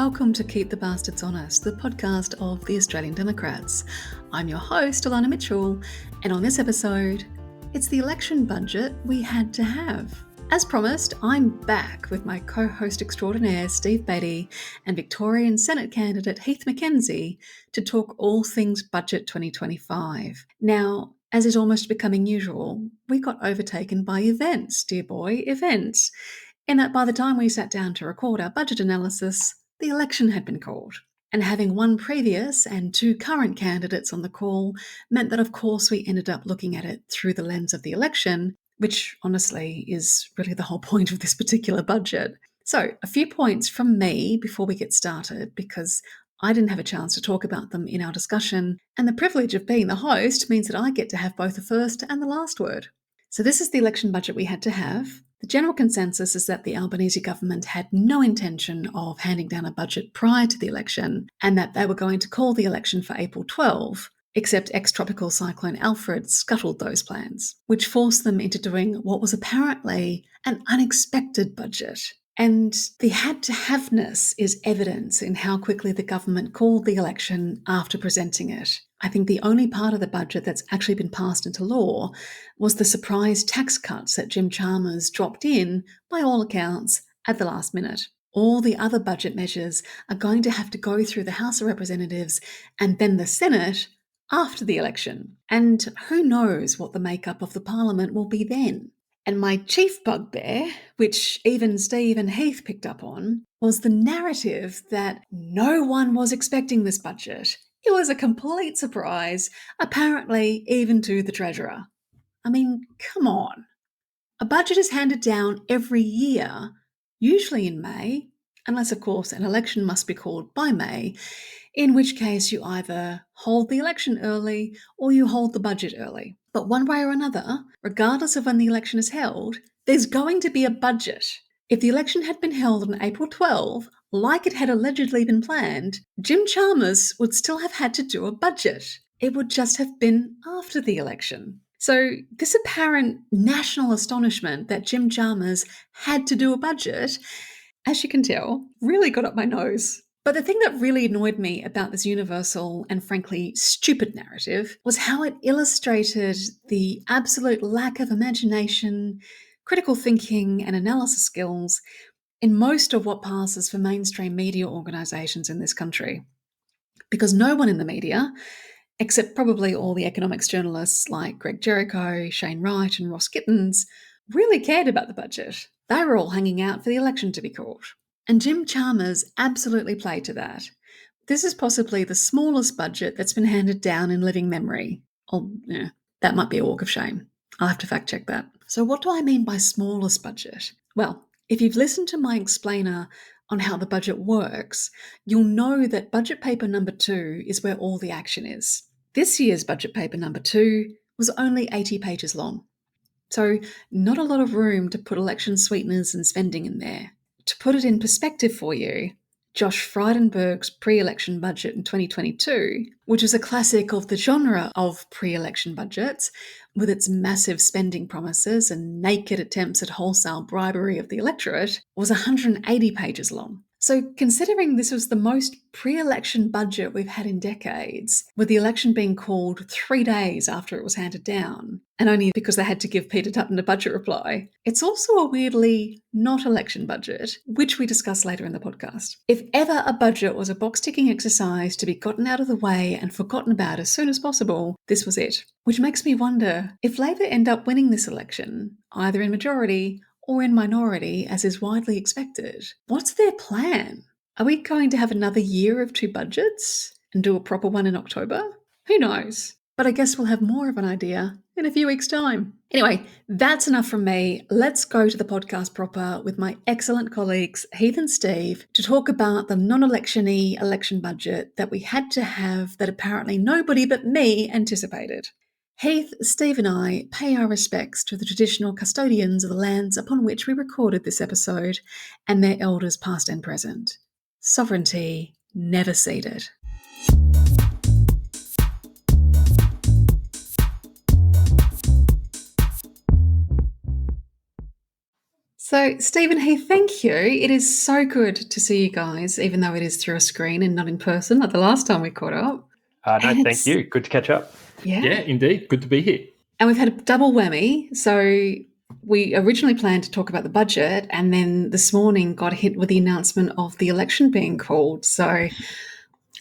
welcome to Keep the Bastards Honest, the podcast of the Australian Democrats. I'm your host, Elana Mitchell, and on this episode, it's the election budget we had to have. As promised, I'm back with my co-host extraordinaire, Steve Baty, and Victorian Senate candidate Heath McKenzie to talk all things Budget 2025. Now, as is almost becoming usual, we got overtaken by events, dear boy, events. In that by the time we sat down to record our budget analysis, the election had been called. And having one previous and two current candidates on the call meant that, of course, we ended up looking at it through the lens of the election, which honestly is really the whole point of this particular budget. So, a few points from me before we get started, because I didn't have a chance to talk about them in our discussion, and the privilege of being the host means that I get to have both the first and the last word. So this is the election budget we had to have. The general consensus is that the Albanese government had no intention of handing down a budget prior to the election, and that they were going to call the election for April 12, except ex-tropical cyclone Alfred scuttled those plans, which forced them into doing what was apparently an unexpected budget. And the had-to-haveness is evidence in how quickly the government called the election after presenting it. I think the only part of the budget that's actually been passed into law was the surprise tax cuts that Jim Chalmers dropped in, by all accounts, at the last minute. All the other budget measures are going to have to go through the House of Representatives and then the Senate after the election. And who knows what the makeup of the Parliament will be then. And my chief bugbear, which even Steve and Heath picked up on, was the narrative that no one was expecting this budget. It was a complete surprise, apparently even to the Treasurer. I mean, come on. A budget is handed down every year, usually in May, unless, of course, an election must be called by May, in which case you either hold the election early or you hold the budget early. But one way or another, regardless of when the election is held, there's going to be a budget. If the election had been held on April 12, like it had allegedly been planned, Jim Chalmers would still have had to do a budget. It would just have been after the election. So this apparent national astonishment that Jim Chalmers had to do a budget, as you can tell, really got up my nose. But the thing that really annoyed me about this universal and frankly stupid narrative was how it illustrated the absolute lack of imagination, critical thinking and analysis skills in most of what passes for mainstream media organisations in this country. Because no one in the media, except probably all the economics journalists like Greg Jericho, Shane Wright and Ross Gittins, really cared about the budget. They were all hanging out for the election to be called. And Jim Chalmers absolutely played to that. This is possibly the smallest budget that's been handed down in living memory. Oh, yeah, that might be a walk of shame. I'll have to fact check that. So what do I mean by smallest budget? Well, if you've listened to my explainer on how the budget works, you'll know that budget paper number 2 is where all the action is. This year's budget paper number 2 was only 80 pages long. So not a lot of room to put election sweeteners and spending in there. To put it in perspective for you, Josh Frydenberg's pre-election budget in 2022, which is a classic of the genre of pre-election budgets, with its massive spending promises and naked attempts at wholesale bribery of the electorate, was 180 pages long. So considering this was the most pre-election budget we've had in decades, with the election being called 3 days after it was handed down, and only because they had to give Peter Dutton a budget reply, it's also a weirdly not election budget, which we discuss later in the podcast. If ever a budget was a box-ticking exercise to be gotten out of the way and forgotten about as soon as possible, this was it. Which makes me wonder, if Labor end up winning this election, either in majority or in minority, as is widely expected, what's their plan? Are we going to have another year of 2 budgets and do a proper one in October? Who knows? But I guess we'll have more of an idea in a few weeks' time. Anyway, that's enough from me. Let's go to the podcast proper with my excellent colleagues, Heath and Steve, to talk about the non-election-y election budget that we had to have that apparently nobody but me anticipated. Heath, Steve and I pay our respects to the traditional custodians of the lands upon which we recorded this episode and their elders past and present. Sovereignty never ceded. So, Stephen Heath, thank you. It is so good to see you guys, even though it is through a screen and not in person like the last time we caught up. No, thank you. Good to catch up. Yeah, indeed. Good to be here. And we've had a double whammy. So we originally planned to talk about the budget, and then this morning got hit with the announcement of the election being called. So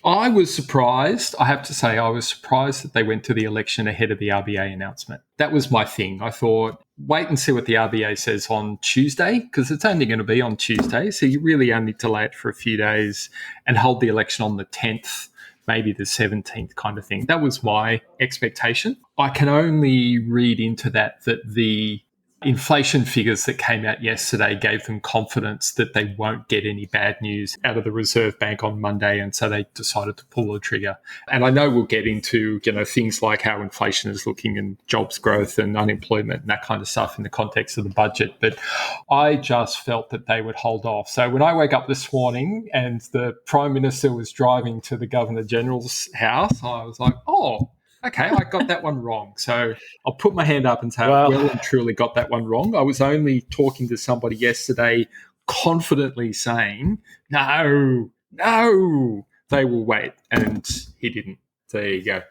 I was surprised. I have to say, I was surprised that they went to the election ahead of the RBA announcement. That was my thing. I thought, wait and see what the RBA says on Tuesday, because it's only going to be on Tuesday. So you really only delay it for a few days and hold the election on the 10th, maybe the 17th kind of thing. That was my expectation. I can only read into that the inflation figures that came out yesterday gave them confidence that they won't get any bad news out of the Reserve Bank on Monday, and so they decided to pull the trigger. And I know we'll get into things like how inflation is looking and jobs growth and unemployment and that kind of stuff in the context of the budget, but I just felt that they would hold off. So when I woke up this morning and the Prime Minister was driving to the Governor-General's house, I was like, oh, okay, I got that one wrong. So I'll put my hand up and say I well and truly got that one wrong. I was only talking to somebody yesterday confidently saying, no, they will wait. And he didn't. There you go.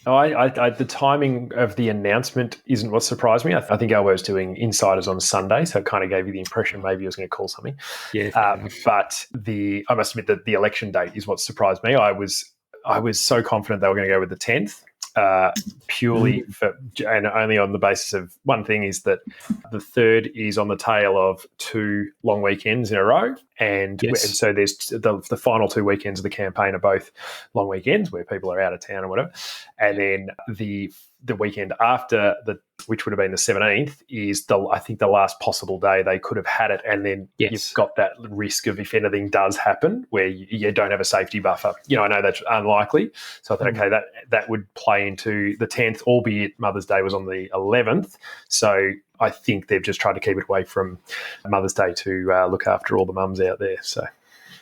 The timing of the announcement isn't what surprised me. I think I was doing insiders on Sunday, so it kind of gave you the impression maybe he was going to call something. Yeah. But I must admit that the election date is what surprised me. I was so confident they were going to go with the 10th. Purely for and only on the basis of one thing is that the 3rd is on the tail of 2 long weekends in a row, and so there's the final 2 weekends of the campaign are both long weekends where people are out of town or whatever, and then the weekend after which would have been the 17th, is I think the last possible day they could have had it, and then you've got that risk of if anything does happen where you don't have a safety buffer. I know that's unlikely, so I thought, okay, that would play into the 10th, albeit Mother's Day was on the 11th. So I think they've just tried to keep it away from Mother's Day to look after all the mums out there. So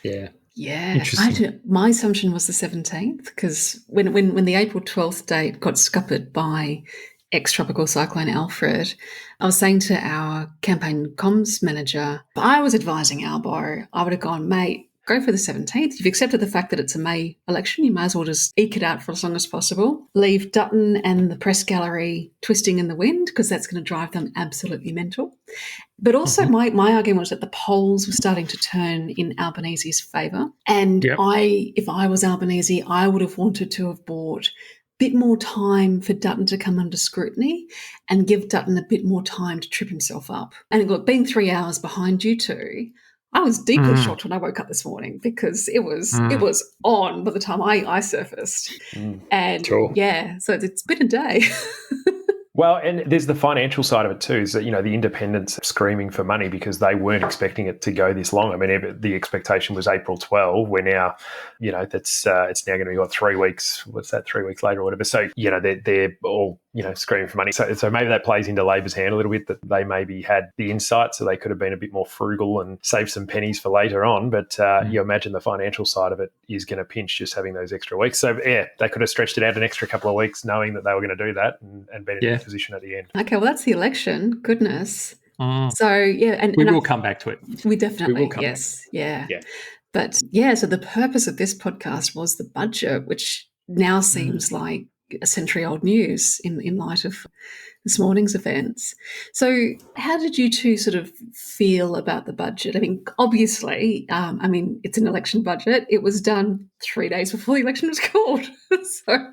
yeah. My assumption was the 17th, because when the April 12th date got scuppered by ex-tropical cyclone Alfred, I was saying to our campaign comms manager, if I was advising Albo, I would have gone, mate, go for the 17th. You've accepted the fact that it's a May election. You might as well just eke it out for as long as possible. Leave Dutton and the press gallery twisting in the wind, because that's going to drive them absolutely mental. But also my argument was that the polls were starting to turn in Albanese's favour. And if I was Albanese, I would have wanted to have bought bit more time for Dutton to come under scrutiny and give Dutton a bit more time to trip himself up. And look, being 3 hours behind you two, I was deeply shocked when I woke up this morning, because it was on by the time I surfaced. And so it's been a day. Well, and there's the financial side of it too, is that, the independents are screaming for money because they weren't expecting it to go this long. I mean, the expectation was April 12. We're now, that's it's now going to be 3 weeks. What's that, 3 weeks later or whatever? So, they're all, screaming for money. So maybe that plays into Labor's hand a little bit, that they maybe had the insight, so they could have been a bit more frugal and saved some pennies for later on. But you imagine the financial side of it is going to pinch just having those extra weeks. So, they could have stretched it out an extra couple of weeks knowing that they were going to do that and been in a position at the end. Okay, well, that's the election. Goodness. So, and we will come back to it. We definitely, we will come back. Yeah. But, so the purpose of this podcast was the budget, which now seems like a century-old news in light of this morning's events. So how did you two sort of feel about the budget? I mean, obviously, it's an election budget. It was done 3 days before the election was called. So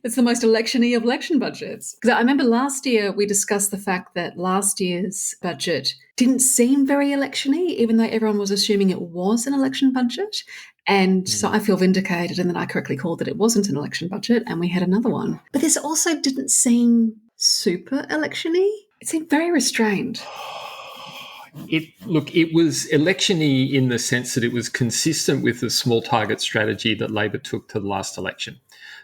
it's the most election-y of election budgets. Because I remember last year we discussed the fact that last year's budget didn't seem very election-y, even though everyone was assuming it was an election budget. And so I feel vindicated, and then I correctly called that it wasn't an election budget, and we had another one. But this also didn't seem super election-y. It seemed very restrained. It was election-y in the sense that it was consistent with the small target strategy that Labor took to the last election.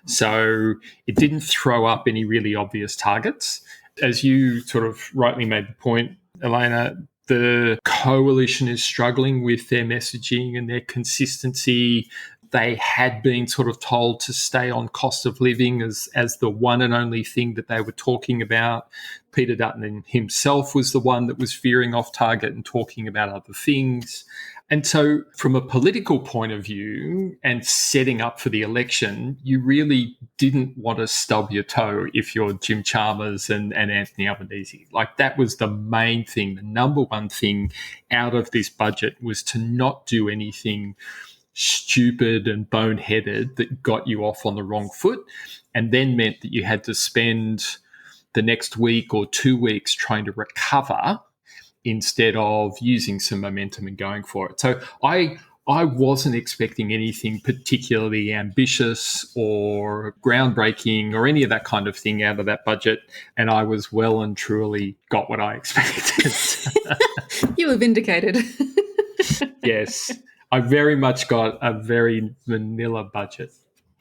So it didn't throw up any really obvious targets. As you sort of rightly made the point, Elana, the coalition is struggling with their messaging and their consistency. they had been sort of told to stay on cost of living as the one and only thing that they were talking about. Peter Dutton himself was the one that was veering off target and talking about other things. And so from a political point of view and setting up for the election, you really didn't want to stub your toe if you're Jim Chalmers and Anthony Albanese. Like, that was the main thing. The number one thing out of this budget was to not do anything stupid and boneheaded that got you off on the wrong foot, and then meant that you had to spend the next week or 2 weeks trying to recover instead of using some momentum and going for it. So I wasn't expecting anything particularly ambitious or groundbreaking or any of that kind of thing out of that budget, and I was well and truly got what I expected. You were vindicated. Yes, I very much got a very vanilla budget.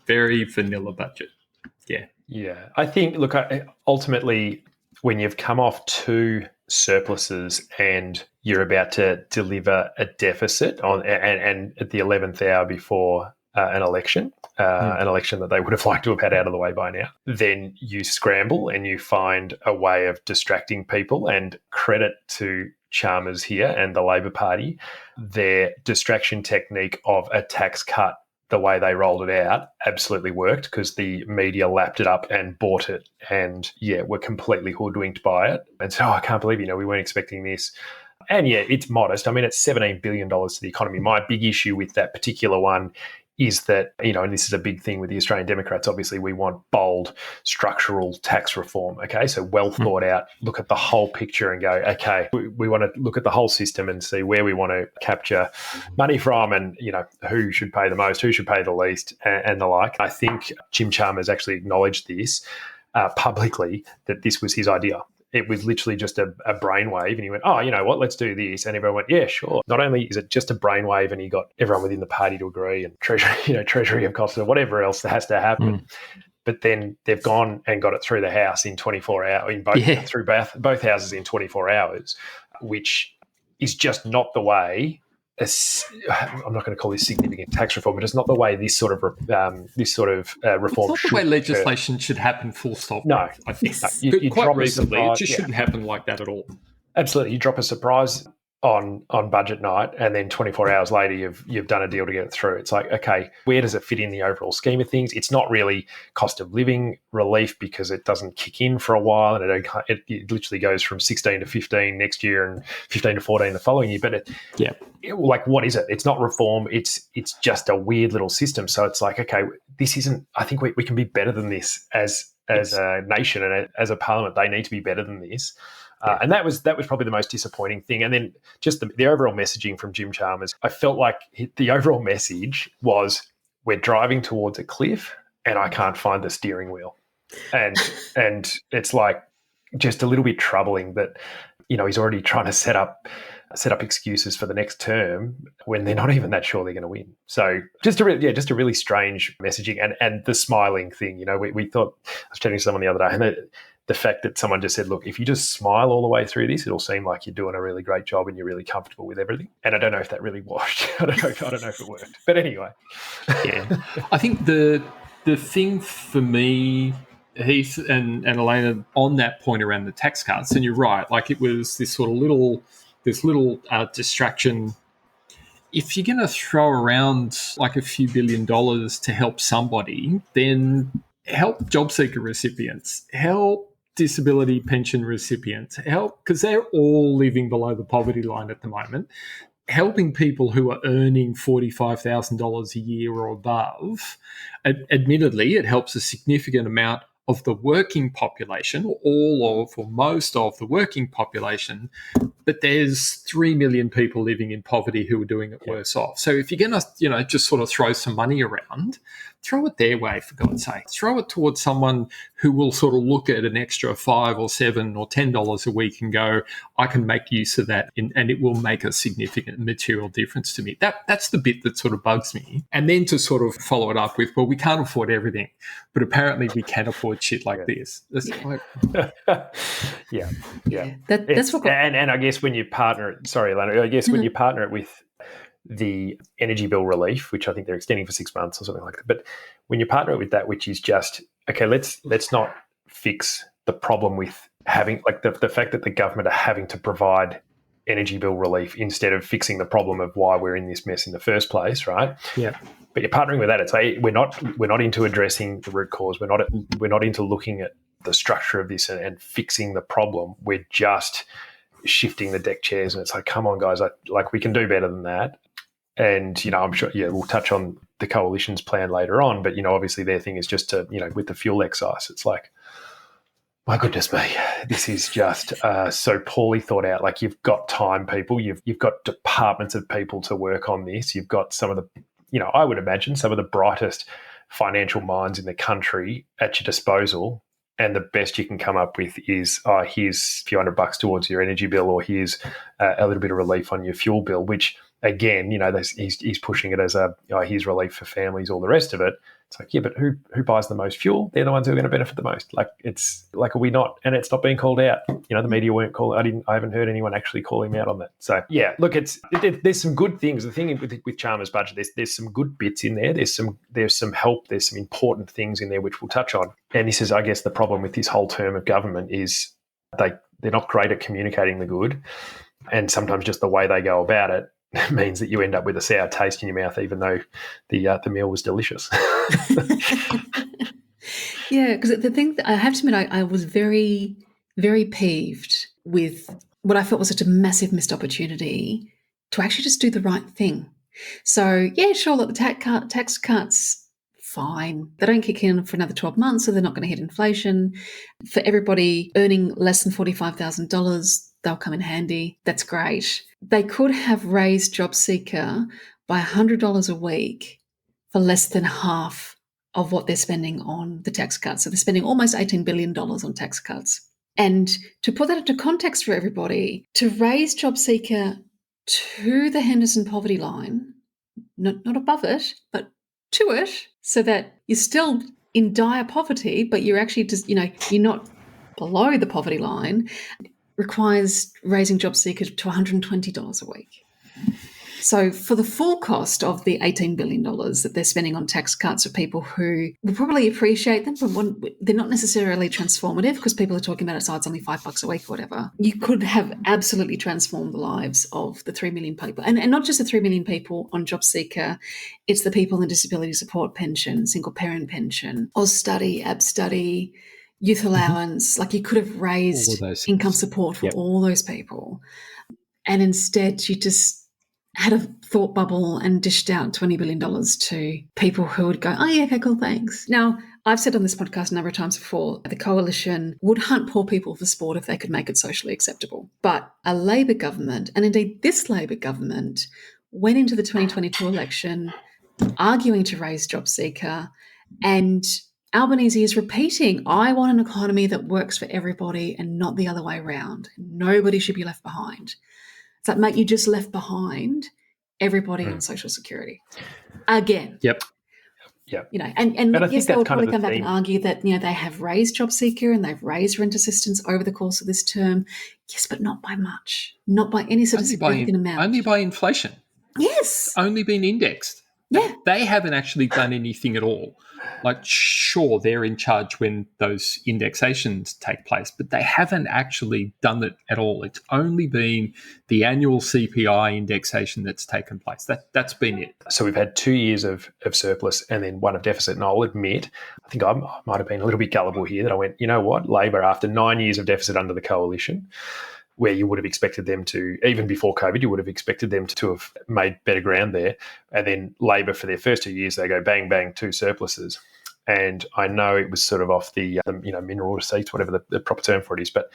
Very vanilla budget. Yeah. Yeah. I think, look, ultimately, when you've come off two surpluses and you're about to deliver a deficit and at the 11th hour before an election that they would have liked to have had out of the way by now, then you scramble and you find a way of distracting people. And credit to Chalmers here and the Labor Party, their distraction technique of a tax cut, the way they rolled it out, absolutely worked, because the media lapped it up and bought it and, were completely hoodwinked by it. And so, I can't believe, we weren't expecting this. And, it's modest. I mean, it's $17 billion to the economy. My big issue with that particular one is that, and this is a big thing with the Australian Democrats, obviously we want bold structural tax reform, okay? So well thought out, look at the whole picture and go, okay, we want to look at the whole system and see where we want to capture money from and, who should pay the most, who should pay the least and the like. I think Jim Chalmers actually acknowledged this publicly, that this was his idea. It was literally just a brainwave, and he went, oh, you know what, let's do this. And everyone went, yeah, sure. Not only is it just a brainwave, and he got everyone within the party to agree, and Treasury of course, and whatever else that has to happen. But then they've gone and got it through the House in 24 hours, through both houses in 24 hours, which is just not the way. I'm not going to call this significant tax reform, but it's not the way this sort of reform. It's not the way legislation should happen. Full stop. No, I think you quite reasonably, it just shouldn't happen like that at all. Absolutely, you drop a surprise on budget night, and then 24 hours later, you've done a deal to get it through. It's like, okay, where does it fit in the overall scheme of things? It's not really cost of living relief because it doesn't kick in for a while, and it literally goes from 16 to 15 next year and 15 to 14 the following year. But what is it? It's not reform. It's just a weird little system. So it's like, okay, this isn't. I think we can be better than this as a nation and as a parliament. They need to be better than this. And that was probably the most disappointing thing. And then just the overall messaging from Jim Chalmers, I felt like the overall message was, we're driving towards a cliff and I can't find the steering wheel. And it's like just a little bit troubling that, he's already trying to set up excuses for the next term when they're not even that sure they're going to win. So just a really strange messaging. And the smiling thing, we thought, I was chatting to someone the other day, and the fact that someone just said, look, if you just smile all the way through this, it'll seem like you're doing a really great job and you're really comfortable with everything. And I don't know if that really washed. I don't know if it worked. But anyway. Yeah. I think the thing for me, Heath and Elana, on that point around the tax cuts, and you're right, like it was this sort of little distraction. If you're going to throw around like a few $1 billion to help somebody, then help job seeker recipients, help disability pension recipients, help, because they're all living below the poverty line at the moment. Helping people who are earning $45,000 a year or above, admittedly, it helps a significant amount of the working population, or most of the working population, but there's 3 million people living in poverty who are doing it worse off. So if you're going to, just sort of throw some money around, throw it their way, for God's sake. Throw it towards someone who will sort of look at an extra $5 or $7 or $10 a week and go, I can make use of that, and it will make a significant material difference to me. That's the bit that sort of bugs me. And then to sort of follow it up with, well, we can't afford everything, but apparently we can afford shit like this. That's like, yeah. That's what. And I guess when you partner it, sorry, Elana, when you partner it with the energy bill relief, which I think they're extending for 6 months or something like that. But when you partner it with that, which is just, okay, let's not fix the problem with having, like, the fact that the government are having to provide energy bill relief instead of fixing the problem of why we're in this mess in the first place, right? Yeah. But you're partnering with that. It's like we're not into addressing the root cause. We're not into looking at the structure of this and fixing the problem. We're just shifting the deck chairs, and it's like, come on, guys, like we can do better than that. And I'm sure, we'll touch on the coalition's plan later on. But obviously their thing is just to, with the fuel excise, it's like, my goodness me, this is just so poorly thought out. Like, you've got time, people. You've got departments of people to work on this. You've got some of the, I would imagine some of the brightest financial minds in the country at your disposal. And the best you can come up with is, here's a few $100 towards your energy bill, or here's a little bit of relief on your fuel bill, which, again, he's pushing it as here's relief for families, all the rest of it. It's like, yeah, but who buys the most fuel? They're the ones who are going to benefit the most. Like, it's like, are we not? And it's not being called out. The media weren't calling. I haven't heard anyone actually calling me out on that. So yeah, look, there's some good things. The thing with Chalmers' budget, there's some good bits in there. There's some help. There's some important things in there which we'll touch on. And this is, I guess, the problem with this whole term of government is they're not great at communicating the good, and sometimes just the way they go about it means that you end up with a sour taste in your mouth, even though the meal was delicious. Yeah, because the thing that I have to admit, I was very, very peeved with what I felt was such a massive missed opportunity to actually just do the right thing. So yeah, sure, look, the tax cuts, fine. They don't kick in for another 12 months, so they're not going to hit inflation. For everybody earning less than $45,000, they'll come in handy. That's great. They could have raised JobSeeker by $100 a week for less than half of what they're spending on the tax cuts. So they're spending almost $18 billion on tax cuts. And to put that into context for everybody, to raise JobSeeker to the Henderson poverty line, not above it, but to it, so that you're still in dire poverty, but you're actually just, you're not below the poverty line, requires raising JobSeeker to $120 a week. So for the full cost of the $18 billion that they're spending on tax cuts for people who will probably appreciate them, but they're not necessarily transformative because people are talking about it, so it's only $5 a week or whatever. You could have absolutely transformed the lives of the 3 million people. And not just the 3 million people on JobSeeker, it's the people in disability support pension, single parent pension, Oz Study, Ab Study, youth allowance. Like, you could have raised income support for all those people. And instead you just had a thought bubble and dished out $20 billion to people who would go, oh yeah, okay, cool, thanks. Now, I've said on this podcast a number of times before, the coalition would hunt poor people for sport if they could make it socially acceptable. But a Labor government, and indeed this Labor government, went into the 2022 election arguing to raise JobSeeker, and Albanese is repeating, I want an economy that works for everybody and not the other way around. Nobody should be left behind. It's like, mate, you just left behind everybody on Social Security again. Yep. And yes, they will probably come back and argue that, they have raised JobSeeker and they've raised rent assistance over the course of this term. Yes, but not by much, not by any sort of significant amount. Only by inflation. Yes. It's only been indexed. Yeah. They haven't actually done anything at all. Like, sure, they're in charge when those indexations take place, but they haven't actually done it at all. It's only been the annual CPI indexation that's taken place. That's been it. So we've had 2 years of surplus and then one of deficit. And I'll admit, I think I might have been a little bit gullible here that I went, you know what, Labor, after 9 years of deficit under the coalition, where you would have expected them to, even before COVID, you would have expected them to have made better ground there. And then Labor, for their first 2 years, they go bang, bang, 2 surpluses. And I know it was sort of off the mineral receipts, whatever the proper term for it is, but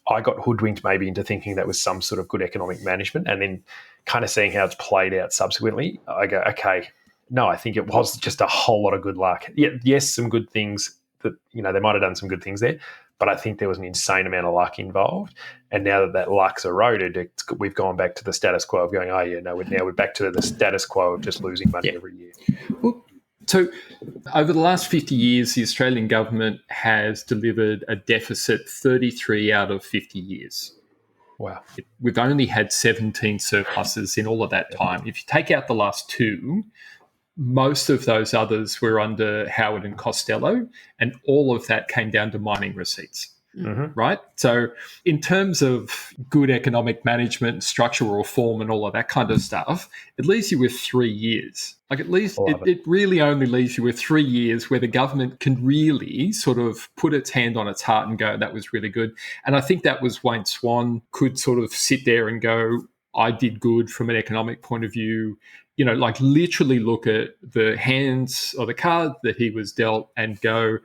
I got hoodwinked maybe into thinking that was some sort of good economic management, and then kind of seeing how it's played out subsequently, I go, okay, no, I think it was just a whole lot of good luck. Yes, some good things that, they might have done some good things there, but I think there was an insane amount of luck involved. And now that luck's eroded, we've gone back to the status quo of going, now we're back to the status quo of just losing money every year. Well, so over the last 50 years, the Australian government has delivered a deficit 33 out of 50 years. Wow. We've only had 17 surpluses in all of that time. If you take out the last two, most of those others were under Howard and Costello, and all of that came down to mining receipts. Mm-hmm. Right? So in terms of good economic management, structural reform and all of that kind of stuff, it leaves you with 3 years. Like at least it really only leaves you with 3 years where the government can really sort of put its hand on its heart and go, that was really good. And I think that was Wayne Swan could sort of sit there and go, I did good from an economic point of view. You know, like literally look at the hands or the card that he was dealt and go,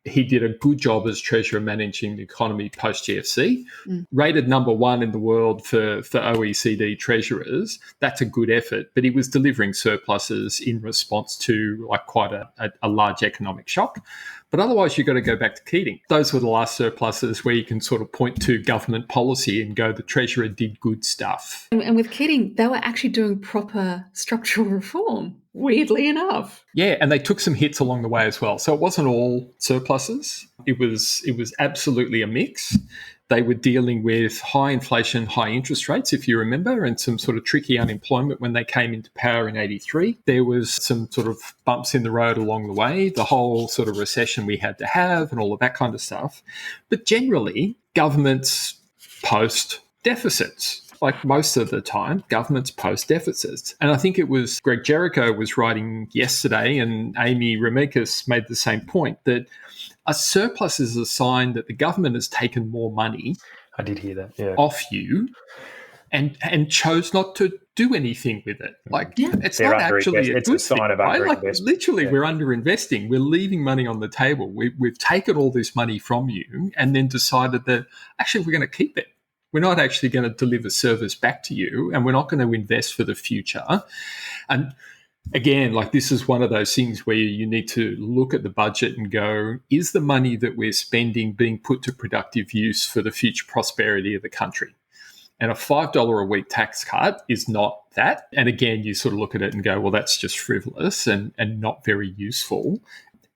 he did a good job as Treasurer managing the economy post-GFC. Rated number 1 in the world for OECD treasurers. That's a good effort, but he was delivering surpluses in response to like quite a large economic shock. But otherwise, you've got to go back to Keating. Those were the last surpluses where you can sort of point to government policy and go, the Treasurer did good stuff. And with Keating, they were actually doing proper structural reform, weirdly enough. Yeah, and they took some hits along the way as well. So it wasn't all surpluses. It was absolutely a mix. They were dealing with high inflation, high interest rates, if you remember, and some sort of tricky unemployment when they came into power in 83. There was some sort of bumps in the road along the way, the whole sort of recession we had to have and all of that kind of stuff. But generally, governments post deficits. Like most of the time, governments post deficits. And I think it was Greg Jericho was writing yesterday, and Amy Remekas made the same point, that a surplus is a sign that the government has taken more money I did hear that, yeah. off you and chose not to do anything with it. Like, it's not actually a good sign thing, of right? Like, underinvestment. literally, we're underinvesting. We're leaving money on the table. We've taken all this money from you and then decided that actually we're going to keep it. We're not actually going to deliver service back to you, and we're not going to invest for the future. And again, like this is one of those things where you need to look at the budget and go, is the money that we're spending being put to productive use for the future prosperity of the country? And a $5 a week tax cut is not that. And again, you sort of look at it and go, well, that's just frivolous and not very useful.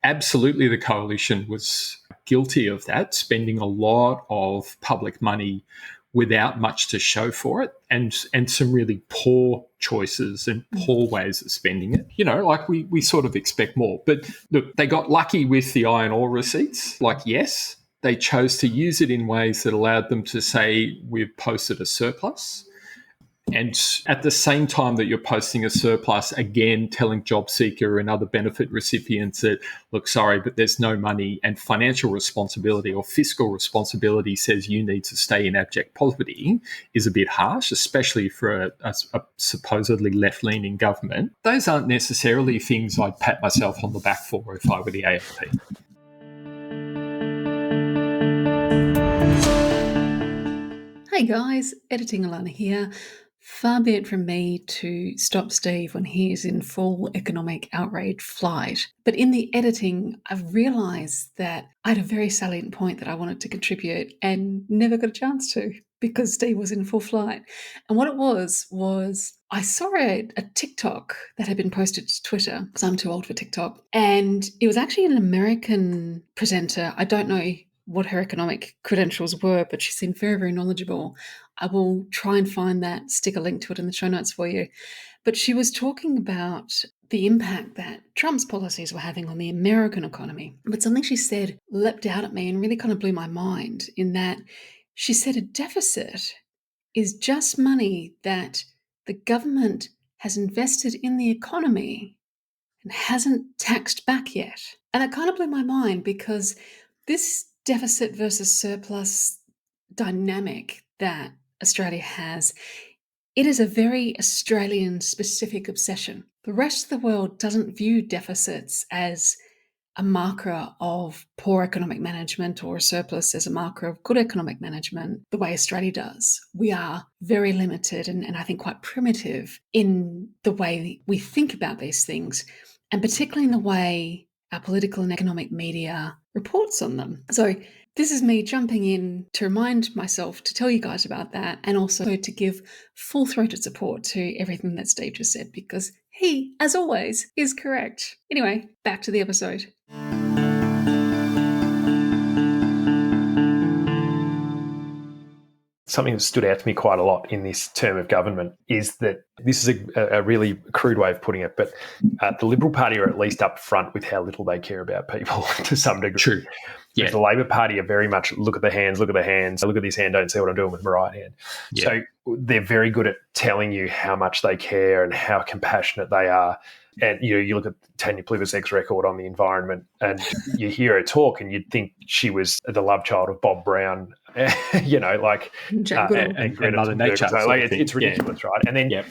Absolutely, the coalition was guilty of that, spending a lot of public money without much to show for it, and some really poor choices and poor ways of spending it. You know, like we sort of expect more. But look, they got lucky with the iron ore receipts. Like, yes, they chose to use it in ways that allowed them to say we've posted a surplus. And at the same time that you're posting a surplus, again, telling job seeker and other benefit recipients that, look, sorry, but there's no money, and financial responsibility or fiscal responsibility says you need to stay in abject poverty, is a bit harsh, especially for a supposedly left-leaning government. Those aren't necessarily things I'd pat myself on the back for if I were the AFP. Hey guys, Editing Elana here. Far be it from me to stop Steve when he is in full economic outrage flight. But in the editing, I've realised that I had a very salient point that I wanted to contribute and never got a chance to because Steve was in full flight. And what it was I saw a TikTok that had been posted to Twitter, because I'm too old for TikTok. And it was actually an American presenter. I don't know what her economic credentials were, but she seemed very, very knowledgeable. I will try and find that, stick a link to it in the show notes for you. But she was talking about the impact that Trump's policies were having on the American economy. But something she said leapt out at me and really kind of blew my mind, in that she said a deficit is just money that the government has invested in the economy and hasn't taxed back yet. And that kind of blew my mind, because this deficit versus surplus dynamic that Australia has, it is a very Australian specific obsession. The rest of the world doesn't view deficits as a marker of poor economic management, or a surplus as a marker of good economic management, the way Australia does. We are very limited and I think quite primitive in the way we think about these things, and particularly in the way our political and economic media reports on them. So this is me jumping in to remind myself to tell you guys about that, and also to give full-throated support to everything that Steve just said, because he, as always, is correct. Anyway, back to the episode. something that stood out to me quite a lot in this term of government is that this is a really crude way of putting it, but the Liberal Party are at least up front with how little they care about people to some degree. True. Yeah. The Labor Party are very much look at the hands, look at this hand, don't see what I'm doing with my right hand. Yeah. So they're very good at telling you how much they care and how compassionate they are. And you look at Tanya Plibersek's record on the environment, and you hear her talk, and you'd think she was the love child of Bob Brown, and Mother Nature. So it's ridiculous, right? And then,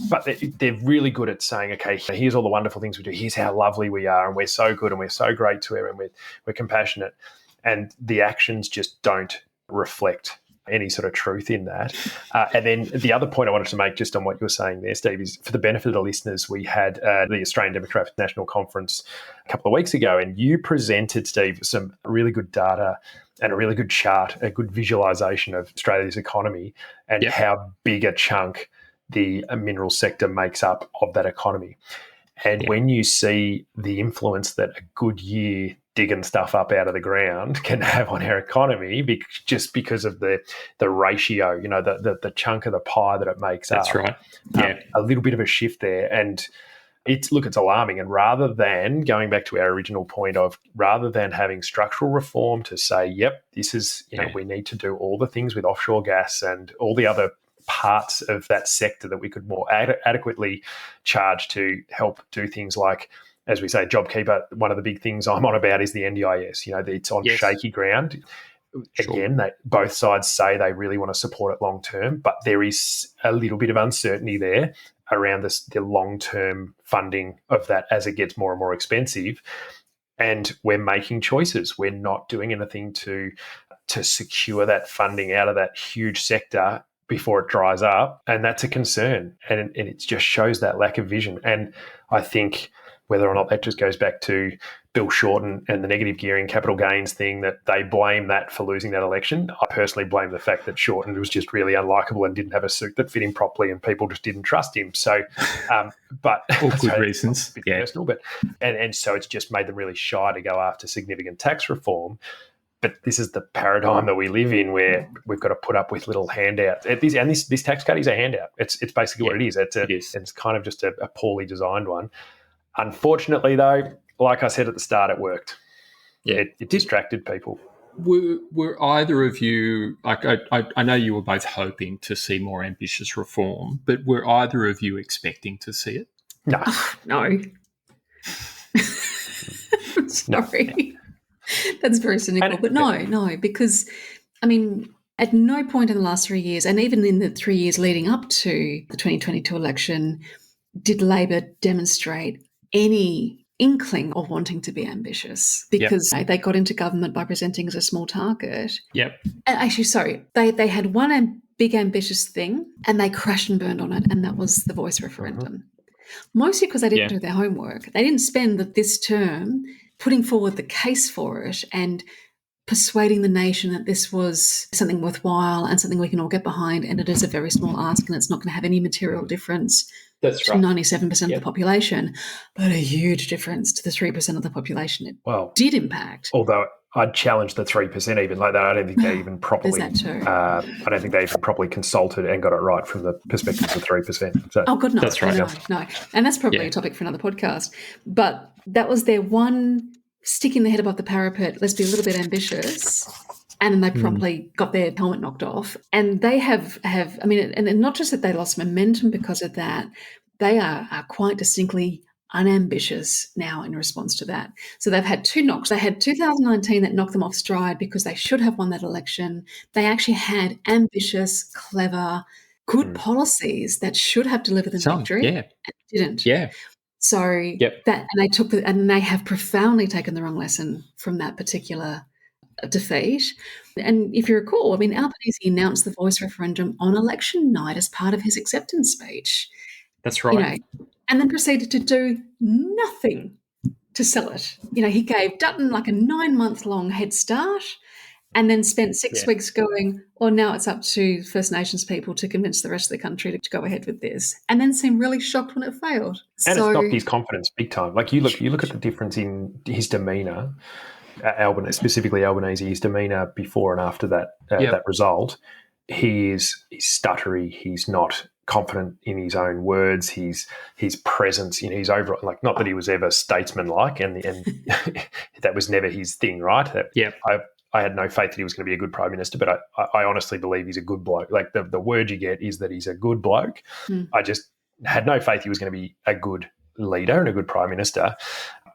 but they're really good at saying, okay, here's all the wonderful things we do. Here's how lovely we are, and we're so good, and we're so great to her, and we're compassionate, and the actions just don't reflect any sort of truth in that. And then the other point I wanted to make just on what you were saying there, Steve, is for the benefit of the listeners, we had the Australian Democratic National Conference a couple of weeks ago, and you presented, Steve, some really good data and a really good chart, a good visualisation of Australia's economy and how big a chunk the mineral sector makes up of that economy. And when you see the influence that a good year digging stuff up out of the ground can have on our economy, just because of the ratio, the chunk of the pie that it makes up. That's right. Yeah. A little bit of a shift there. And it's alarming. And rather than going back to our original point of rather than having structural reform to say, yep, this is, we need to do all the things with offshore gas and all the other parts of that sector that we could more adequately charge to help do things like, as we say, JobKeeper. One of the big things I'm on about is the NDIS. It's on shaky ground. Again, both sides say they really want to support it long term, but there is a little bit of uncertainty there around the long-term funding of that as it gets more and more expensive. And we're making choices. We're not doing anything to secure that funding out of that huge sector before it dries up. And that's a concern. And it just shows that lack of vision. And I think whether or not that just goes back to Bill Shorten and the negative gearing capital gains thing, that they blame that for losing that election. I personally blame the fact that Shorten was just really unlikable and didn't have a suit that fit him properly, and people just didn't trust him. So, but all good reasons, personal, but and so it's just made them really shy to go after significant tax reform. But this is the paradigm that we live in, where we've got to put up with little handouts. This tax cut is a handout. It's basically what it is. It's kind of just a poorly designed one. Unfortunately, though, like I said at the start, it worked. Yeah, it distracted people. Were either of you, like I know you were both hoping to see more ambitious reform, but were either of you expecting to see it? No. No. Sorry. That's very cynical. But no, because, I mean, at no point in the last 3 years, and even in the 3 years leading up to the 2022 election, did Labor demonstrate any inkling of wanting to be ambitious, because they got into government by presenting as a small target. Yep. And actually, sorry, they had one big ambitious thing and they crashed and burned on it, and that was the voice referendum. Mostly because they didn't do their homework. They didn't spend this term putting forward the case for it and persuading the nation that this was something worthwhile and something we can all get behind, and it is a very small ask and it's not going to have any material difference to 97% of the population, but a huge difference to the 3% of the population it did impact. Although I'd challenge the 3% even like that. I don't think they even properly. There's that too. I don't think they even properly consulted and got it right from the perspective of 3%. So, God, no. That's right. No. And that's probably a topic for another podcast. But that was their one sticking their head above the parapet. Let's be a little bit ambitious. And then they promptly got their helmet knocked off. And they have I mean, and not just that they lost momentum because of that, they are quite distinctly unambitious now in response to that. So they've had two knocks. They had 2019 that knocked them off stride because they should have won that election. They actually had ambitious, clever, good policies that should have delivered the victory and didn't. Yeah. So and they have profoundly taken the wrong lesson from that particular defeat. And if you recall, I mean, Albanese announced the voice referendum on election night as part of his acceptance speech. That's right. And then proceeded to do nothing to sell it. He gave Dutton like a 9-month-long head start and then spent 6 weeks going, well, now it's up to First Nations people to convince the rest of the country to go ahead with this, and then seemed really shocked when it failed. And it's knocked his confidence big time. Like you look at the difference in his demeanour, specifically Albanese, his demeanour before and after that result. he's stuttery. He's not confident in his own words. His presence, he's over, like, not that he was ever statesman-like, and that was never his thing, right? Yeah. I had no faith that he was going to be a good prime minister, but I honestly believe he's a good bloke. Like, the word you get is that he's a good bloke. I just had no faith he was going to be a good leader and a good prime minister.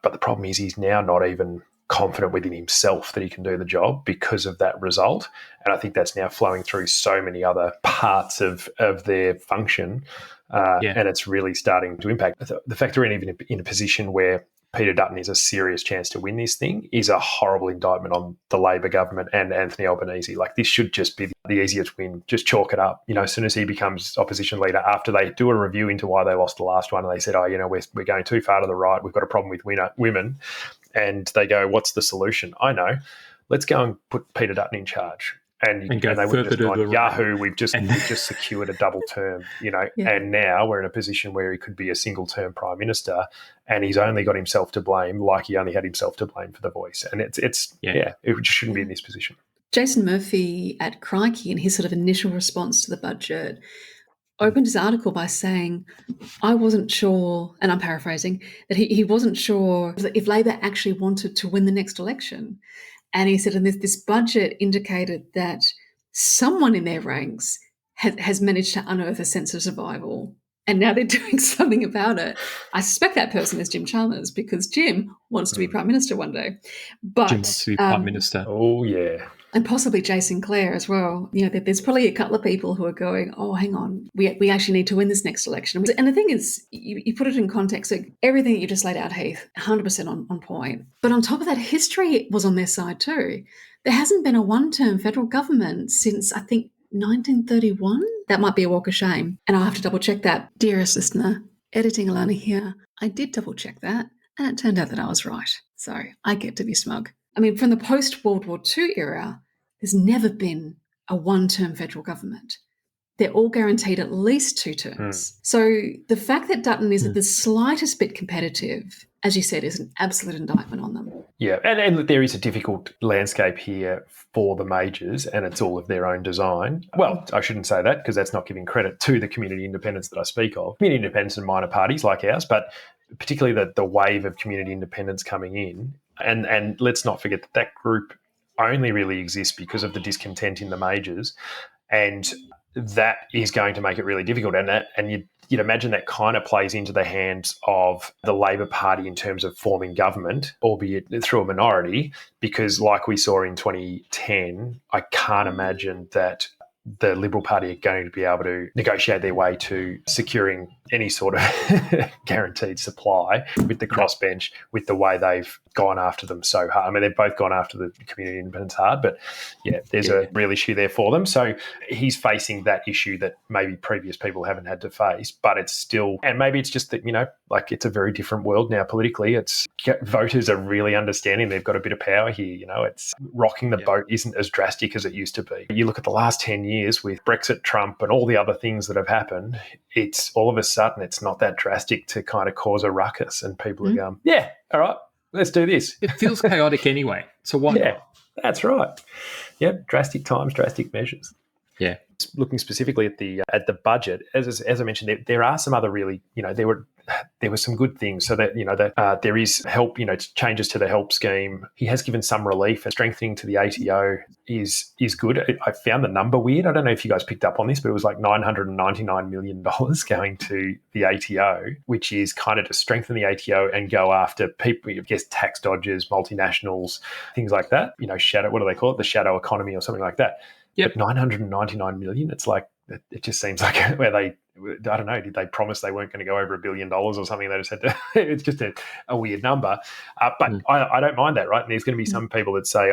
But the problem is he's now not even confident within himself that he can do the job because of that result. And I think that's now flowing through so many other parts of their function. And it's really starting to impact. The fact they're even in a position where Peter Dutton is a serious chance to win this thing is a horrible indictment on the Labor government and Anthony Albanese. Like, this should just be the easiest win. Just chalk it up. As soon as he becomes opposition leader, after they do a review into why they lost the last one, and they said, we're going too far to the right, we've got a problem with women, and they go, what's the solution? I know. Let's go and put Peter Dutton in charge. And they would just gone, Yahoo, we've just secured a double term, and now we're in a position where he could be a single term prime minister, and he's only got himself to blame, like he only had himself to blame for the Voice. And it just shouldn't be in this position. Jason Murphy at Crikey, in his sort of initial response to the budget, opened his article by saying, I wasn't sure, and I'm paraphrasing, that he wasn't sure if Labor actually wanted to win the next election. And he said, and this budget indicated that someone in their ranks has managed to unearth a sense of survival, and now they're doing something about it. I suspect that person is Jim Chalmers, because Jim wants to be Prime Minister one day. But Jim wants to be Prime Minister. Oh, yeah. And possibly Jason Clare as well. There's probably a couple of people who are going, oh, hang on, we actually need to win this next election. And the thing is, you put it in context, so everything that you just laid out, Heath, 100% on point. But on top of that, history was on their side too. There hasn't been a one-term federal government since, I think, 1931. That might be a walk of shame. And I'll have to double-check that. Dearest listener, editing Elana here, I did double-check that, and it turned out that I was right. So I get to be smug. I mean, from the post-World War II era, there's never been a one-term federal government. They're all guaranteed at least 2 terms. So the fact that Dutton is the slightest bit competitive, as you said, is an absolute indictment on them. Yeah, and there is a difficult landscape here for the majors, and it's all of their own design. Well, I shouldn't say that, because that's not giving credit to the community independents that I speak of. Community independents and minor parties like ours, but particularly the wave of community independents coming in. And let's not forget that group only really exists because of the discontent in the majors, and that is going to make it really difficult. And you'd imagine that kind of plays into the hands of the Labor Party in terms of forming government, albeit through a minority, because like we saw in 2010, I can't imagine that the Liberal Party are going to be able to negotiate their way to securing any sort of guaranteed supply with the crossbench, with the way they've gone after them so hard. I mean, they've both gone after the community independents hard, but there's a real issue there for them. So he's facing that issue that maybe previous people haven't had to face, but it's still, and maybe it's just that, it's a very different world now politically. Voters are really understanding they've got a bit of power here. It's rocking the boat isn't as drastic as it used to be. You look at the last 10 years with Brexit, Trump, and all the other things that have happened, it's all of a sudden it's not that drastic to kind of cause a ruckus, and people are going, yeah, all right, let's do this. It feels chaotic anyway, so why not? That's right. Yep, drastic times, drastic measures. Yeah. Looking specifically at the budget, as I mentioned, there are some other really, there were some good things. So that there is help, changes to the help scheme. He has given some relief, and strengthening to the ATO is good. I found the number weird. I don't know if you guys picked up on this, but it was like $999 million going to the ATO, which is kind of to strengthen the ATO and go after people, I guess, tax dodgers, multinationals, things like that. Shadow, what do they call it? The shadow economy or something like that. Yep. But $999 million, it's like, it just seems like where they, I don't know, did they promise they weren't going to go over $1 billion or something? They just had to, it's just a weird number. But I don't mind that, right? And there's going to be some people that say,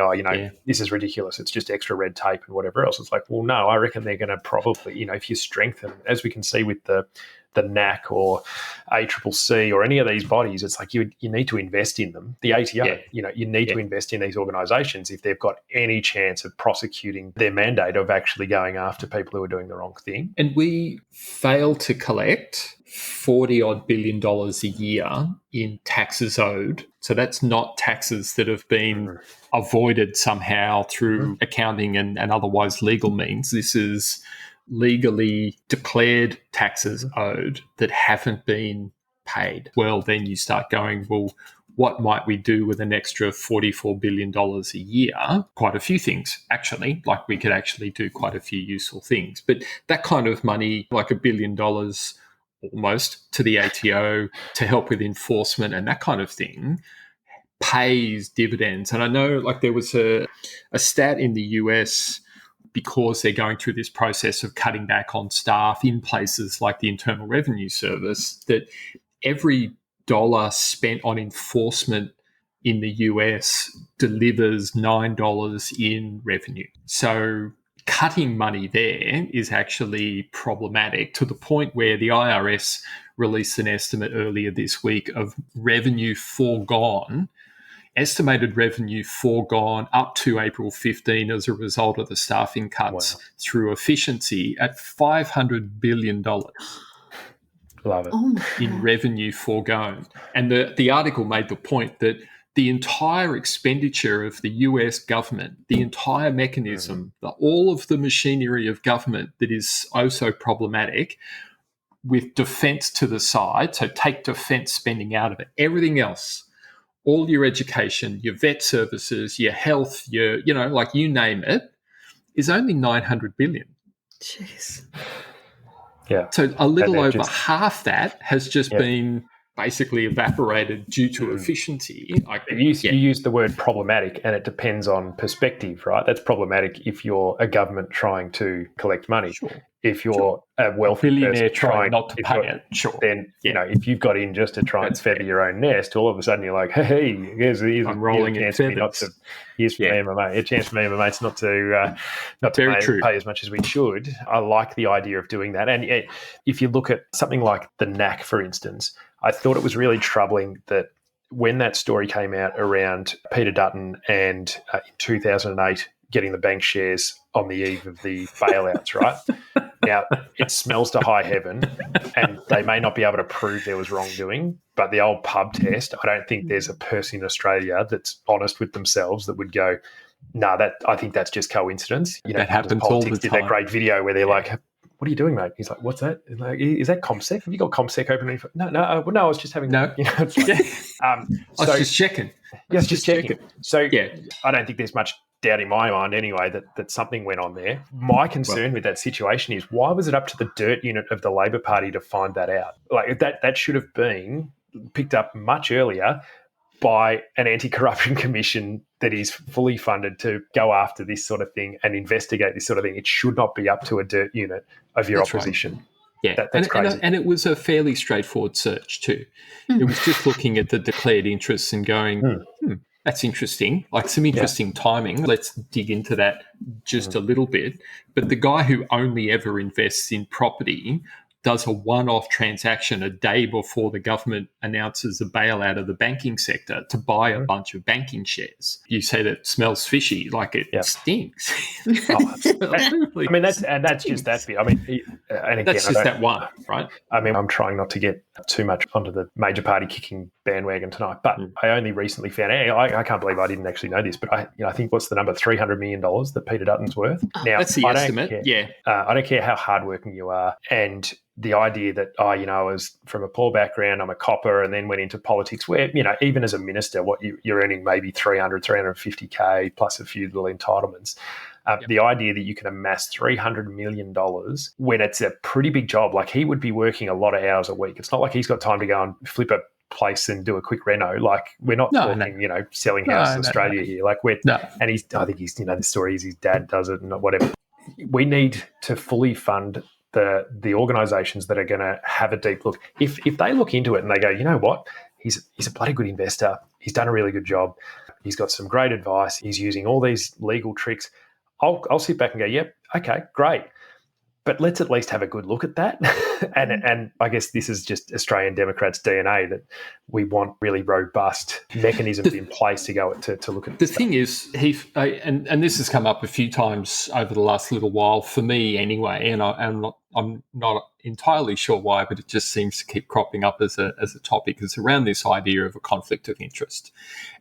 this is ridiculous. It's just extra red tape and whatever else. It's like, well, no, I reckon they're going to probably, if you strengthen, as we can see with the the NAC or ACCC or any of these bodies, it's like you need to invest in them. The ATO, you need to invest in these organisations if they've got any chance of prosecuting their mandate of actually going after people who are doing the wrong thing. And we fail to collect $40-odd billion a year in taxes owed. So that's not taxes that have been avoided somehow through accounting and otherwise legal means. This is legally declared taxes owed that haven't been paid. Well, then you start going, well, what might we do with an extra $44 billion a year? Quite a few things, actually. Like we could actually do quite a few useful things. But that kind of money, like $1 billion almost to the ATO to help with enforcement and that kind of thing, pays dividends. And I know like there was a stat in the US, because they're going through this process of cutting back on staff in places like the Internal Revenue Service, that every dollar spent on enforcement in the US delivers $9 in revenue. So cutting money there is actually problematic, to the point where the IRS released an estimate earlier this week of revenue foregone, estimated revenue foregone up to April 15 as a result of the staffing cuts through efficiency at $500 billion. Love it. In revenue foregone. And the article made the point that the entire expenditure of the US government, the entire mechanism, all of the machinery of government that is oh so problematic, with defence to the side, so take defence spending out of it, everything else, all your education, your vet services, your health, your, like you name it, is only $900 billion. Jeez. Yeah. So a little over half that has just been basically evaporated due to efficiency. You use the word problematic, and it depends on perspective, right? That's problematic if you're a government trying to collect money. Sure. If you're a wealthy billionaire person trying not to pay it, then if you've got in just to try and feather your own nest, all of a sudden you're like, hey, here's I'm rolling in feathers. Here's for me and my mate. A chance for me and my mates not to pay as much as we should. I like the idea of doing that. And if you look at something like the NAC, for instance, I thought it was really troubling that when that story came out around Peter Dutton and in 2008 getting the bank shares on the eve of the bailouts, right? Now, it smells to high heaven, and they may not be able to prove there was wrongdoing, but the old pub test, I don't think there's a person in Australia that's honest with themselves that would go, I think that's just coincidence. That happens all the time. Did that great video where they're like, what are you doing, mate? He's like, what's that? Like, is that ComSec? Have you got ComSec open? No, I was just having... No. I was just checking. Yes, just checking. So I don't think there's much doubt in my mind anyway that something went on there. My concern with that situation is, why was it up to the dirt unit of the Labor Party to find that out? Like that should have been picked up much earlier by an anti-corruption commission that is fully funded to go after this sort of thing and investigate this sort of thing. It should not be up to a dirt unit of your opposition. Right. Yeah, that's crazy. And it was a fairly straightforward search too. It was just looking at the declared interests and going, that's interesting, like some interesting timing. Let's dig into that just a little bit. But the guy who only ever invests in property does a one-off transaction a day before the government announces a bailout of the banking sector to buy a bunch of banking shares. You say that smells fishy, like it stinks. I mean, that's just that bit. I mean, and again, that's just that one, right? I mean, I'm trying not to get too much onto the major party kicking bandwagon tonight, but I only recently found out. I can't believe I didn't actually know this, but I think what's the number? $300 million that Peter Dutton's worth. Now, that's the estimate. I don't care how hardworking you are, and the idea that, I was from a poor background, I'm a copper, and then went into politics where, even as a minister, what you're earning maybe 350K plus a few little entitlements. The idea that you can amass $300 million when it's a pretty big job, like he would be working a lot of hours a week. It's not like he's got time to go and flip a place and do a quick reno. Like we're not talking, selling houses in Australia here. Like and I think he's, the story is his dad does it and whatever. We need to fully fund the organisations that are going to have a deep look. If they look into it and they go, you know what, he's a bloody good investor. He's done a really good job. He's got some great advice. He's using all these legal tricks. I'll sit back and go, yep, okay, great. but let's at least have a good look at that. and I guess this is just Australian Democrats' DNA, that we want really robust mechanisms in place to go to look at the stuff. thing is, Heath, and this has come up a few times over the last little while for me anyway, and I'm not entirely sure why, but it just seems to keep cropping up as a topic, is around this idea of a conflict of interest.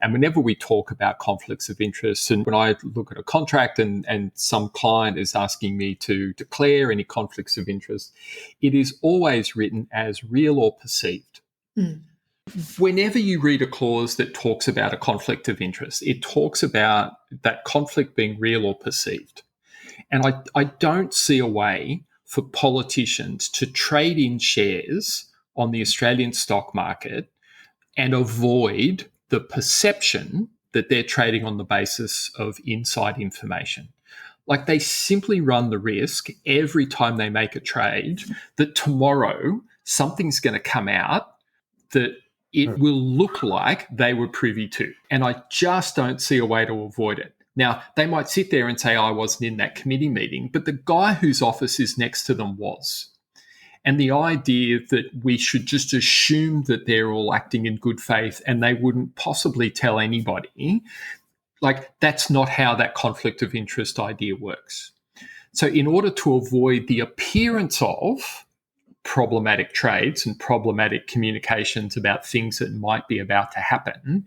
And whenever we talk about conflicts of interest, and when I look at a contract and some client is asking me to declare any conflicts of interest, it is always written as real or perceived. Whenever you read a clause that talks about a conflict of interest, it talks about that conflict being real or perceived. And I don't see a way for politicians to trade in shares on the Australian stock market and avoid the perception that they're trading on the basis of inside information. Like, they simply run the risk every time they make a trade that tomorrow something's going to come out that it will look like they were privy to. And I just don't see a way to avoid it. Now, they might sit there and say, I wasn't in that committee meeting, but the guy whose office is next to them was. And the idea that we should just assume that they're all acting in good faith and they wouldn't possibly tell anybody, like, that's not how that conflict of interest idea works. So in order to avoid the appearance of problematic trades and problematic communications about things that might be about to happen,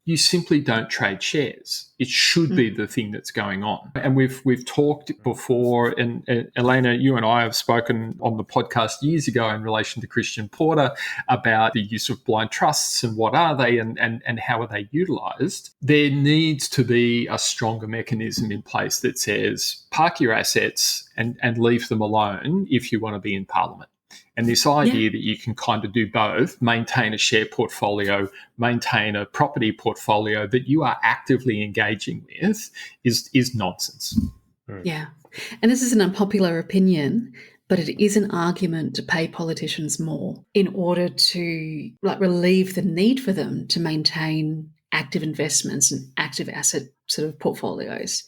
you simply don't trade shares. It should be the thing that's going on. And we've talked before, and Elana, you and I have spoken on the podcast years ago in relation to Christian Porter about the use of blind trusts and what are they and how are they utilised. There needs to be a stronger mechanism in place that says park your assets and leave them alone if you want to be in Parliament. And this idea that you can kind of do both, maintain a share portfolio, maintain a property portfolio that you are actively engaging with, is nonsense. Yeah. And this is an unpopular opinion, but it is an argument to pay politicians more in order to relieve the need for them to maintain active investments and active asset sort of portfolios.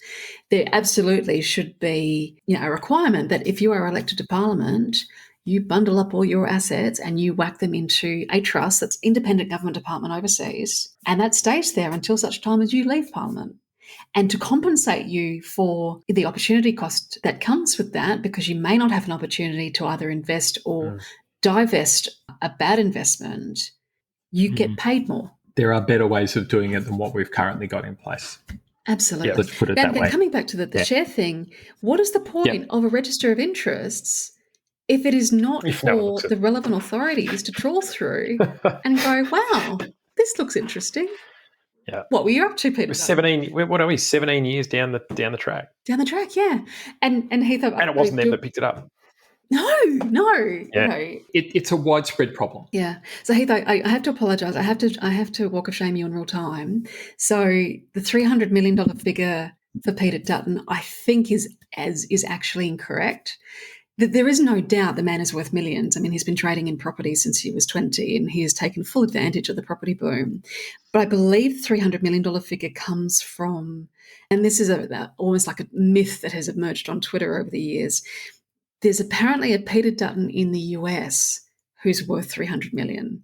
There absolutely should be, a requirement that if you are elected to Parliament, you bundle up all your assets and you whack them into a trust that's independent government department overseas, and that stays there until such time as you leave Parliament. And to compensate you for the opportunity cost that comes with that, because you may not have an opportunity to either invest or divest a bad investment, you get paid more. There are better ways of doing it than what we've currently got in place. Absolutely. Yeah, let's put it that way. Coming back to the share thing, what is the point of a register of interests if it is not for the relevant authorities to trawl through and go, wow, this looks interesting? Yeah. What were you up to, Peter? 17. What are we? 17 years down the track. Down the track, yeah. And Heath, and it wasn't them that picked it up. No. It's a widespread problem. Yeah. So Heath, I have to apologise. I have to walk of shame you in real time. So the $300 million figure for Peter Dutton, I think is actually incorrect. There is no doubt the man is worth millions. I mean, he's been trading in property since he was 20 and he has taken full advantage of the property boom. But I believe the $300 million figure comes from, and this is almost like a myth that has emerged on Twitter over the years, there's apparently a Peter Dutton in the US who's worth $300 million.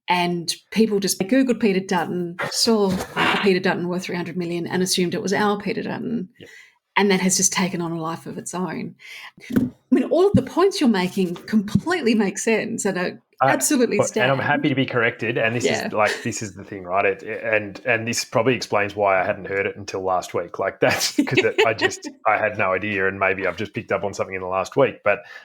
And people just Googled Peter Dutton, saw a Peter Dutton worth $300 million and assumed it was our Peter Dutton. Yeah. And that has just taken on a life of its own. I mean, all of the points you're making completely make sense and absolutely stand. And I'm happy to be corrected. And this is the thing, right? And this probably explains why I hadn't heard it until last week. Like, that's because I had no idea, and maybe I've just picked up on something in the last week.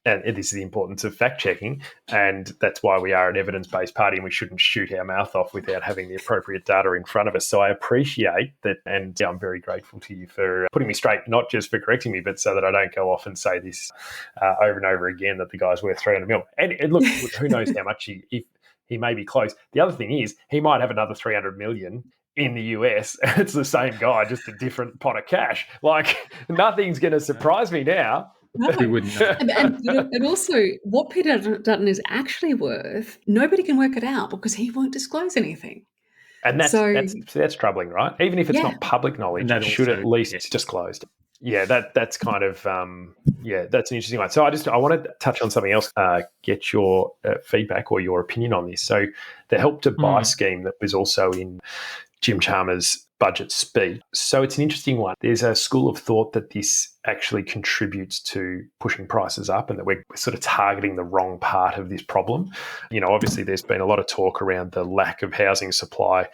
And this is the importance of fact checking, and that's why we are an evidence-based party, and we shouldn't shoot our mouth off without having the appropriate data in front of us. So I appreciate that, and I'm very grateful to you for putting me straight, not just for correcting me, but so that I don't go off and say this over and over again that the guy's worth $300 million. And look, who knows how much he may be close. The other thing is he might have another $300 million in the US. It's the same guy, just a different pot of cash. Like, nothing's going to surprise me now. No. We wouldn't know. And also, what Peter Dutton is actually worth, nobody can work it out because he won't disclose anything. And that's troubling, right? Even if it's not public knowledge, And that it should also- at least yeah. disclosed. Yeah, that's kind of that's an interesting one. So I want to touch on something else. Get your feedback or your opinion on this. So the Help to Buy scheme that was also in Jim Chalmers' budget speech. So it's an interesting one. There's a school of thought that this actually contributes to pushing prices up and that we're sort of targeting the wrong part of this problem. You know, obviously there's been a lot of talk around the lack of housing supply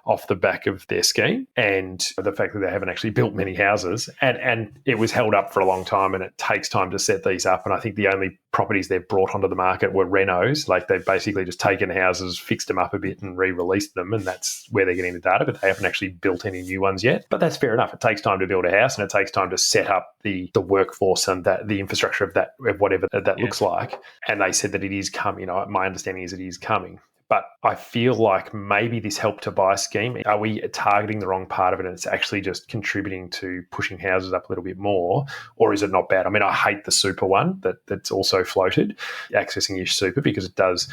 off the back of their scheme and the fact that they haven't actually built many houses. And it was held up for a long time and it takes time to set these up. And I think the only properties they've brought onto the market were renos. Like they've basically just taken houses, fixed them up a bit and re-released them. And that's where they're getting the data, but they haven't actually built any new ones yet. But that's fair enough. It takes time to build a house and it takes time to set up the workforce and the infrastructure of whatever that looks like. And they said that it is coming. You know, my understanding is it is coming. But I feel like maybe this Help to Buy scheme, are we targeting the wrong part of it and it's actually just contributing to pushing houses up a little bit more? Or is it not bad? I mean, I hate the super one that's also floated, accessing your super, because it does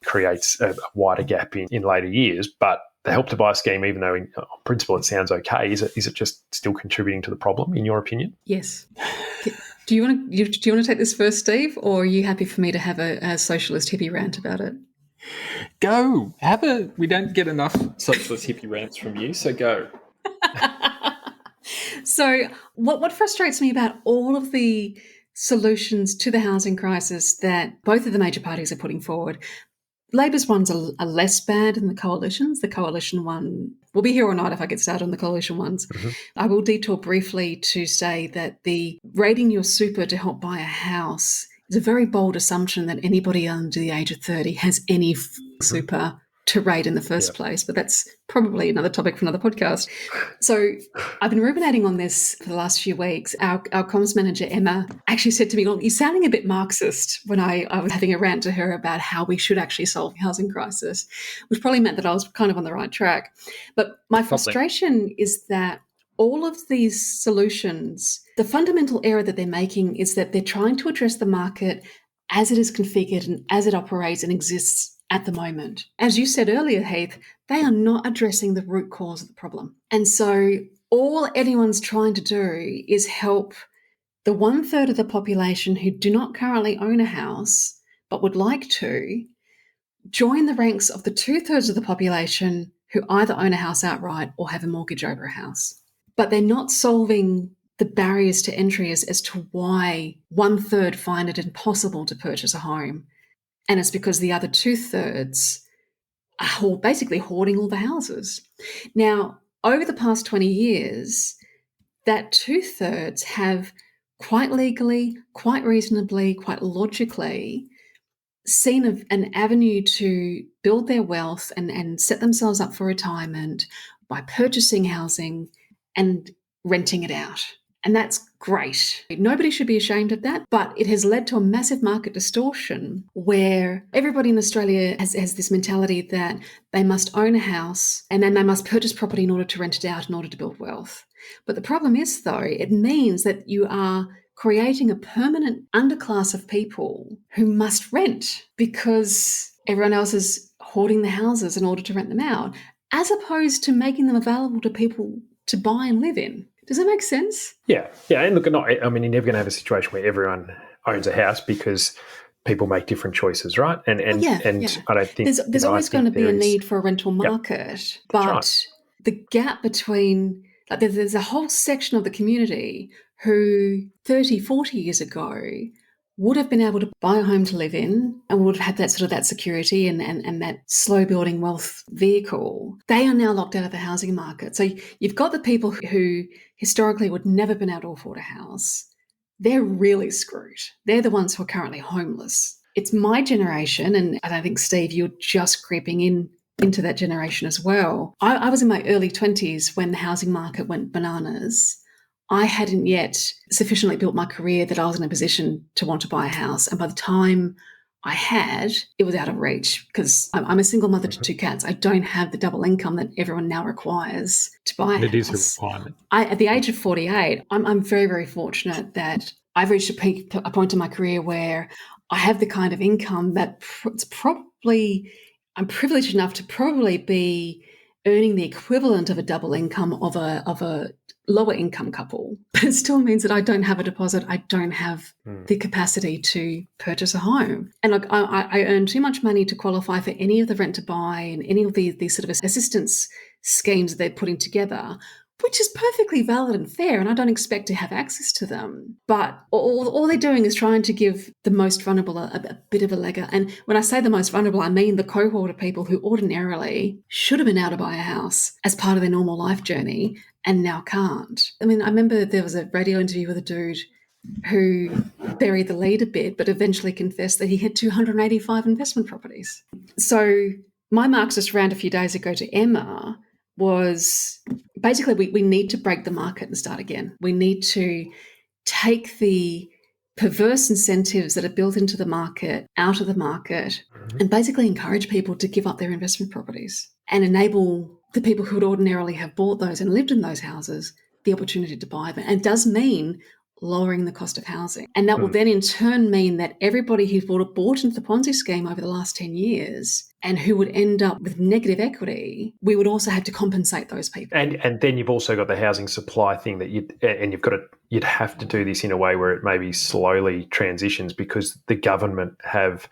create a wider gap in later years. But the Help to Buy scheme, even though on principle it sounds okay, is it just still contributing to the problem, in your opinion? Yes. Do you want to take this first, Steve, or are you happy for me to have a socialist hippie rant about it? Go. We don't get enough socialist hippie rants from you, so go. So what frustrates me about all of the solutions to the housing crisis that both of the major parties are putting forward, Labor's ones are less bad than the Coalition's. The Coalition one, we'll be here all night if I get started on the Coalition ones. Mm-hmm. I will detour briefly to say that the rating your super to help buy a house is a very bold assumption that anybody under the age of 30 has any super to rate in the first place, but that's probably another topic for another podcast. So I've been ruminating on this for the last few weeks. Our comms manager, Emma, actually said to me, "Well, you're sounding a bit Marxist," when I was having a rant to her about how we should actually solve the housing crisis, which probably meant that I was kind of on the right track. But my frustration is that all of these solutions, the fundamental error that they're making is that they're trying to address the market as it is configured and as it operates and exists at the moment. As you said earlier, Heath, they are not addressing the root cause of the problem. And so all anyone's trying to do is help the 1/3 of the population who do not currently own a house but would like to join the ranks of the 2/3 of the population who either own a house outright or have a mortgage over a house. But they're not solving the barriers to entry as to why 1/3 find it impossible to purchase a home. And it's because the other 2/3 are basically hoarding all the houses. Now, over the past 20 years, that 2/3 have quite legally, quite reasonably, quite logically seen an avenue to build their wealth and set themselves up for retirement by purchasing housing and renting it out. And that's great. Nobody should be ashamed of that, but it has led to a massive market distortion where everybody in Australia has this mentality that they must own a house and then they must purchase property in order to rent it out in order to build wealth. But the problem is, though, it means that you are creating a permanent underclass of people who must rent because everyone else is hoarding the houses in order to rent them out, as opposed to making them available to people to buy and live in. Does that make sense? Yeah. And look, you're never going to have a situation where everyone owns a house because people make different choices, right? And I don't think there's always going to be a need for a rental market, but right. The gap between there's a whole section of the community who 30, 40 years ago would have been able to buy a home to live in and would have had that security and that slow building wealth vehicle. They are now locked out of the housing market. So you've got the people who historically would never been able to afford a house. They're really screwed. They're the ones who are currently homeless. It's my generation, and I think, Steve, you're just creeping into that generation as well. I was in my early 20s when the housing market went bananas. I hadn't yet sufficiently built my career that I was in a position to want to buy a house. And by the time I had, it was out of reach because I'm a single mother to 2 cats. I don't have the double income that everyone now requires to buy a house. It is a requirement. At the age of 48, I'm very, very fortunate that I've reached a point in my career where I have the kind of income that I'm privileged enough to probably be earning the equivalent of a double income of a lower income couple, but it still means that I don't have a deposit. I don't have the capacity to purchase a home. And like I earn too much money to qualify for any of the rent to buy and any of these sort of assistance schemes that they're putting together, which is perfectly valid and fair, and I don't expect to have access to them. But all they're doing is trying to give the most vulnerable a bit of a leg up. And when I say the most vulnerable, I mean the cohort of people who ordinarily should have been able to buy a house as part of their normal life journey and now can't. I mean, I remember there was a radio interview with a dude who buried the lead a bit, but eventually confessed that he had 285 investment properties. So my Marxist rant a few days ago to Emma was basically we need to break the market and start again. We need to take the perverse incentives that are built into the market out of the market and basically encourage people to give up their investment properties and enable the people who would ordinarily have bought those and lived in those houses the opportunity to buy them. And it does mean lowering the cost of housing. And that will then in turn mean that everybody who's bought into the Ponzi scheme over the last 10 years and who would end up with negative equity, we would also have to compensate those people. And then you've also got the housing supply thing that you'd have to do this in a way where it maybe slowly transitions, because the government have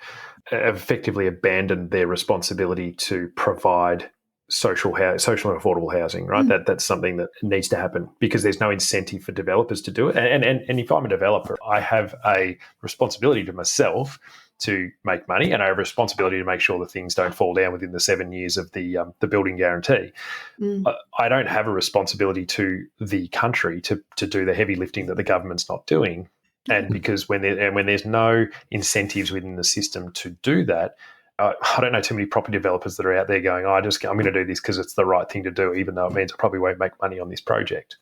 effectively abandoned their responsibility to provide social and affordable housing, right? That's something that needs to happen, because there's no incentive for developers to do it. And if I'm a developer, I have a responsibility to myself to make money, and I have a responsibility to make sure that things don't fall down within the 7 years of the building guarantee. I don't have a responsibility to the country to do the heavy lifting that the government's not doing. And because when there's no incentives within the system to do that, I don't know too many property developers that are out there going, I'm going to do this because it's the right thing to do, even though it means I probably won't make money on this project.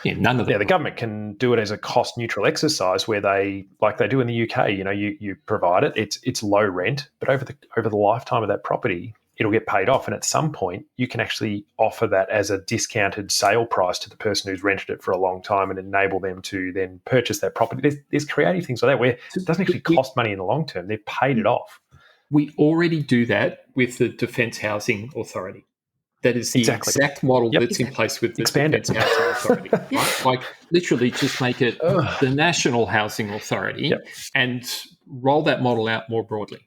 Yeah, none of them. Yeah, the government can do it as a cost neutral exercise where they, like they do in the UK, you provide it, it's low rent, but over the lifetime of that property, it'll get paid off. And at some point, you can actually offer that as a discounted sale price to the person who's rented it for a long time and enable them to then purchase that property. There's creative things like that where it doesn't actually cost money in the long term. They've paid it off. We already do that with the Defence Housing Authority. That is the exact model that's in place with the Defence Housing Authority. Right? Like literally just make it the National Housing Authority and roll that model out more broadly.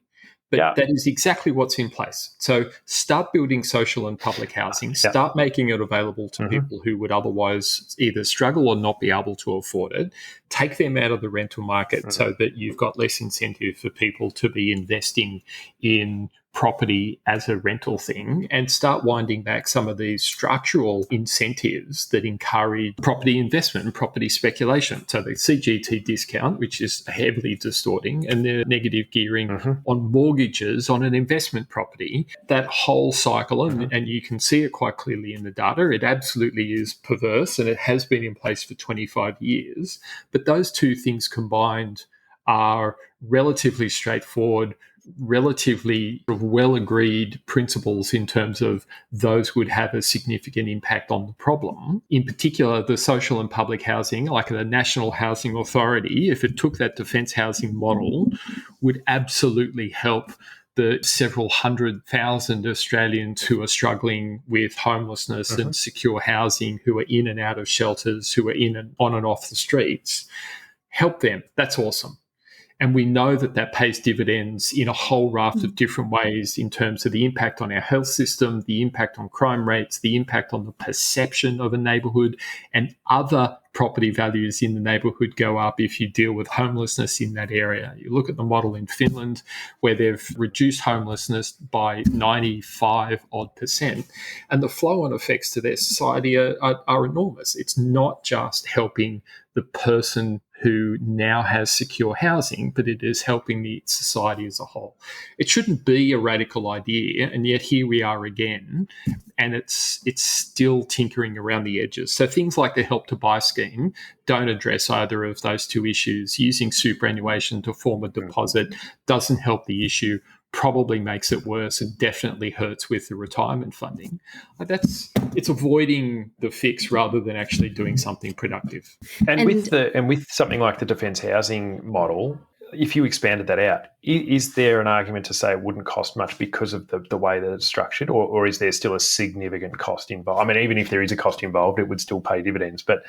But that is exactly what's in place. So start building social and public housing, start making it available to people who would otherwise either struggle or not be able to afford it, take them out of the rental market so that you've got less incentive for people to be investing in property as a rental thing, and start winding back some of these structural incentives that encourage property investment and property speculation. So the CGT discount, which is heavily distorting, and the negative gearing on mortgages on an investment property, that whole cycle, and you can see it quite clearly in the data, it absolutely is perverse, and it has been in place for 25 years. But those two things combined are relatively straightforward, relatively well-agreed principles in terms of those would have a significant impact on the problem. In particular, the social and public housing, like the National Housing Authority, if it took that defence housing model, would absolutely help the several 100,000 Australians who are struggling with homelessness and secure housing, who are in and out of shelters, who are in and on and off the streets. Help them. That's awesome. And we know that that pays dividends in a whole raft of different ways in terms of the impact on our health system, the impact on crime rates, the impact on the perception of a neighbourhood, and other property values in the neighbourhood go up if you deal with homelessness in that area. You look at the model in Finland where they've reduced homelessness by 95% and the flow-on effects to their society are enormous. It's not just helping the person who now has secure housing, but it is helping the society as a whole. It shouldn't be a radical idea, and yet here we are again, and it's still tinkering around the edges. So things like the Help to Buy scheme don't address either of those two issues. Using superannuation to form a deposit doesn't help the issue, probably makes it worse, and definitely hurts with the retirement funding. It's avoiding the fix rather than actually doing something productive. And with something like the defence housing model, if you expanded that out, is there an argument to say it wouldn't cost much because of the way that it's structured, or is there still a significant cost involved? I mean, even if there is a cost involved, it would still pay dividends. But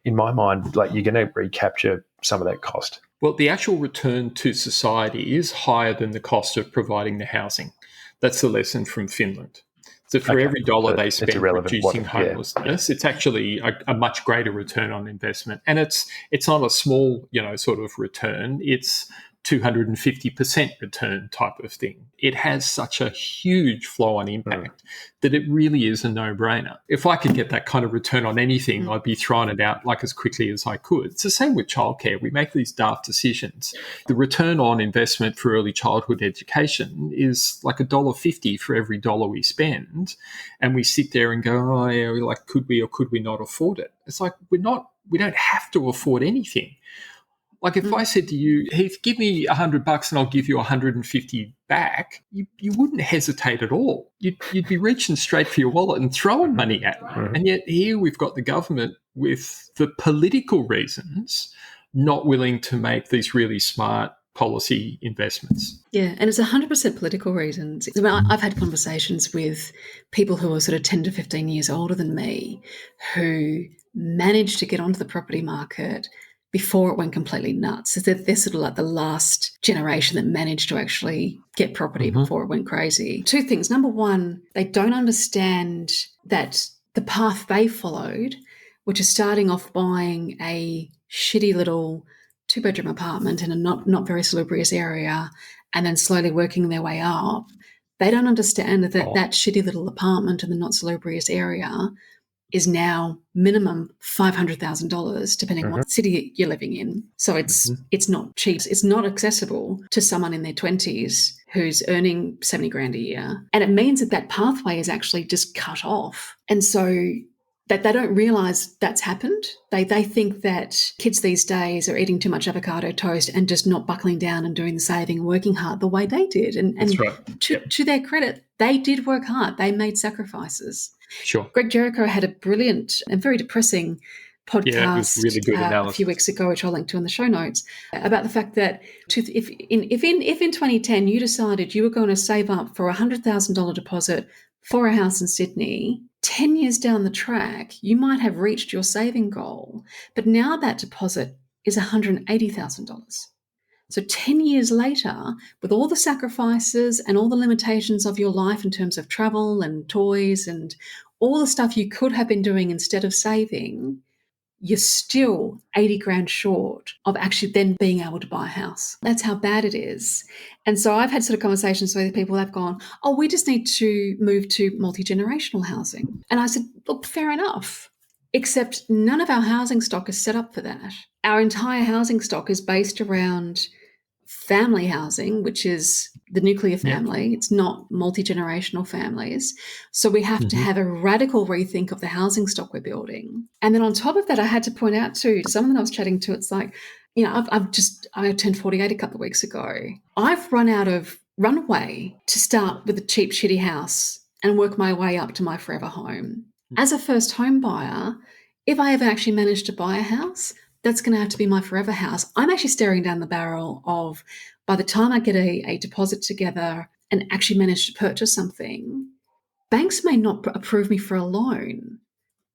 in my mind, like, you're going to recapture some of that cost. Well, the actual return to society is higher than the cost of providing the housing. That's the lesson from Finland. So for every dollar they spend reducing homelessness, it's actually a much greater return on investment. And it's not a small, sort of return. It's 250% return type of thing. It has such a huge flow-on impact that it really is a no-brainer. If I could get that kind of return on anything, I'd be throwing it out like as quickly as I could. It's the same with childcare. We make these daft decisions. The return on investment for early childhood education is like $1.50 for every dollar we spend. And we sit there and go, oh, yeah, like, could we or could we not afford it? It's like, we don't have to afford anything. Like, if I said to you, Heath, give me $100 and I'll give you 150 back, you wouldn't hesitate at all. You'd be reaching straight for your wallet and throwing money at me. And yet here we've got the government with, for political reasons, not willing to make these really smart policy investments. Yeah, and it's 100% political reasons. I mean, I've had conversations with people who are sort of 10 to 15 years older than me who managed to get onto the property market before it went completely nuts. So they're sort of like the last generation that managed to actually get property before it went crazy. Two things. Number one, they don't understand that the path they followed, which is starting off buying a shitty little 2-bedroom apartment in a not very salubrious area and then slowly working their way up, they don't understand that that shitty little apartment in the not salubrious area is now minimum $500,000, depending on what city you're living in. So it's not cheap. It's not accessible to someone in their 20s who's earning 70 grand a year. And it means that pathway is actually just cut off. And so that they don't realise that's happened. They think that kids these days are eating too much avocado toast and just not buckling down and doing the saving and working hard the way they did. And right. To their credit, they did work hard. They made sacrifices. Sure. Greg Jericho had a brilliant and very depressing podcast it was really good analysis. A few weeks ago, which I'll link to in the show notes, about the fact that if in 2010 you decided you were going to save up for a $100,000 deposit for a house in Sydney, 10 years down the track, you might have reached your saving goal, but now that deposit is $180,000. So 10 years later, with all the sacrifices and all the limitations of your life in terms of travel and toys and all the stuff you could have been doing instead of saving, you're still 80 grand short of actually then being able to buy a house. That's how bad it is. And so I've had sort of conversations with people that have gone, oh, we just need to move to multi-generational housing. And I said, look, fair enough, except none of our housing stock is set up for that. Our entire housing stock is based around family housing, which is the nuclear family. It's not multi-generational families. So we have to have a radical rethink of the housing stock we're building. And then on top of that, I had to point out to someone I was chatting to, it's like, I turned 48 a couple of weeks ago. I've run out of runway to start with a cheap, shitty house and work my way up to my forever home. As a first home buyer, if I ever actually manage to buy a house, that's going to have to be my forever house. I'm actually staring down the barrel of, by the time I get a deposit together and actually manage to purchase something, banks may not approve me for a loan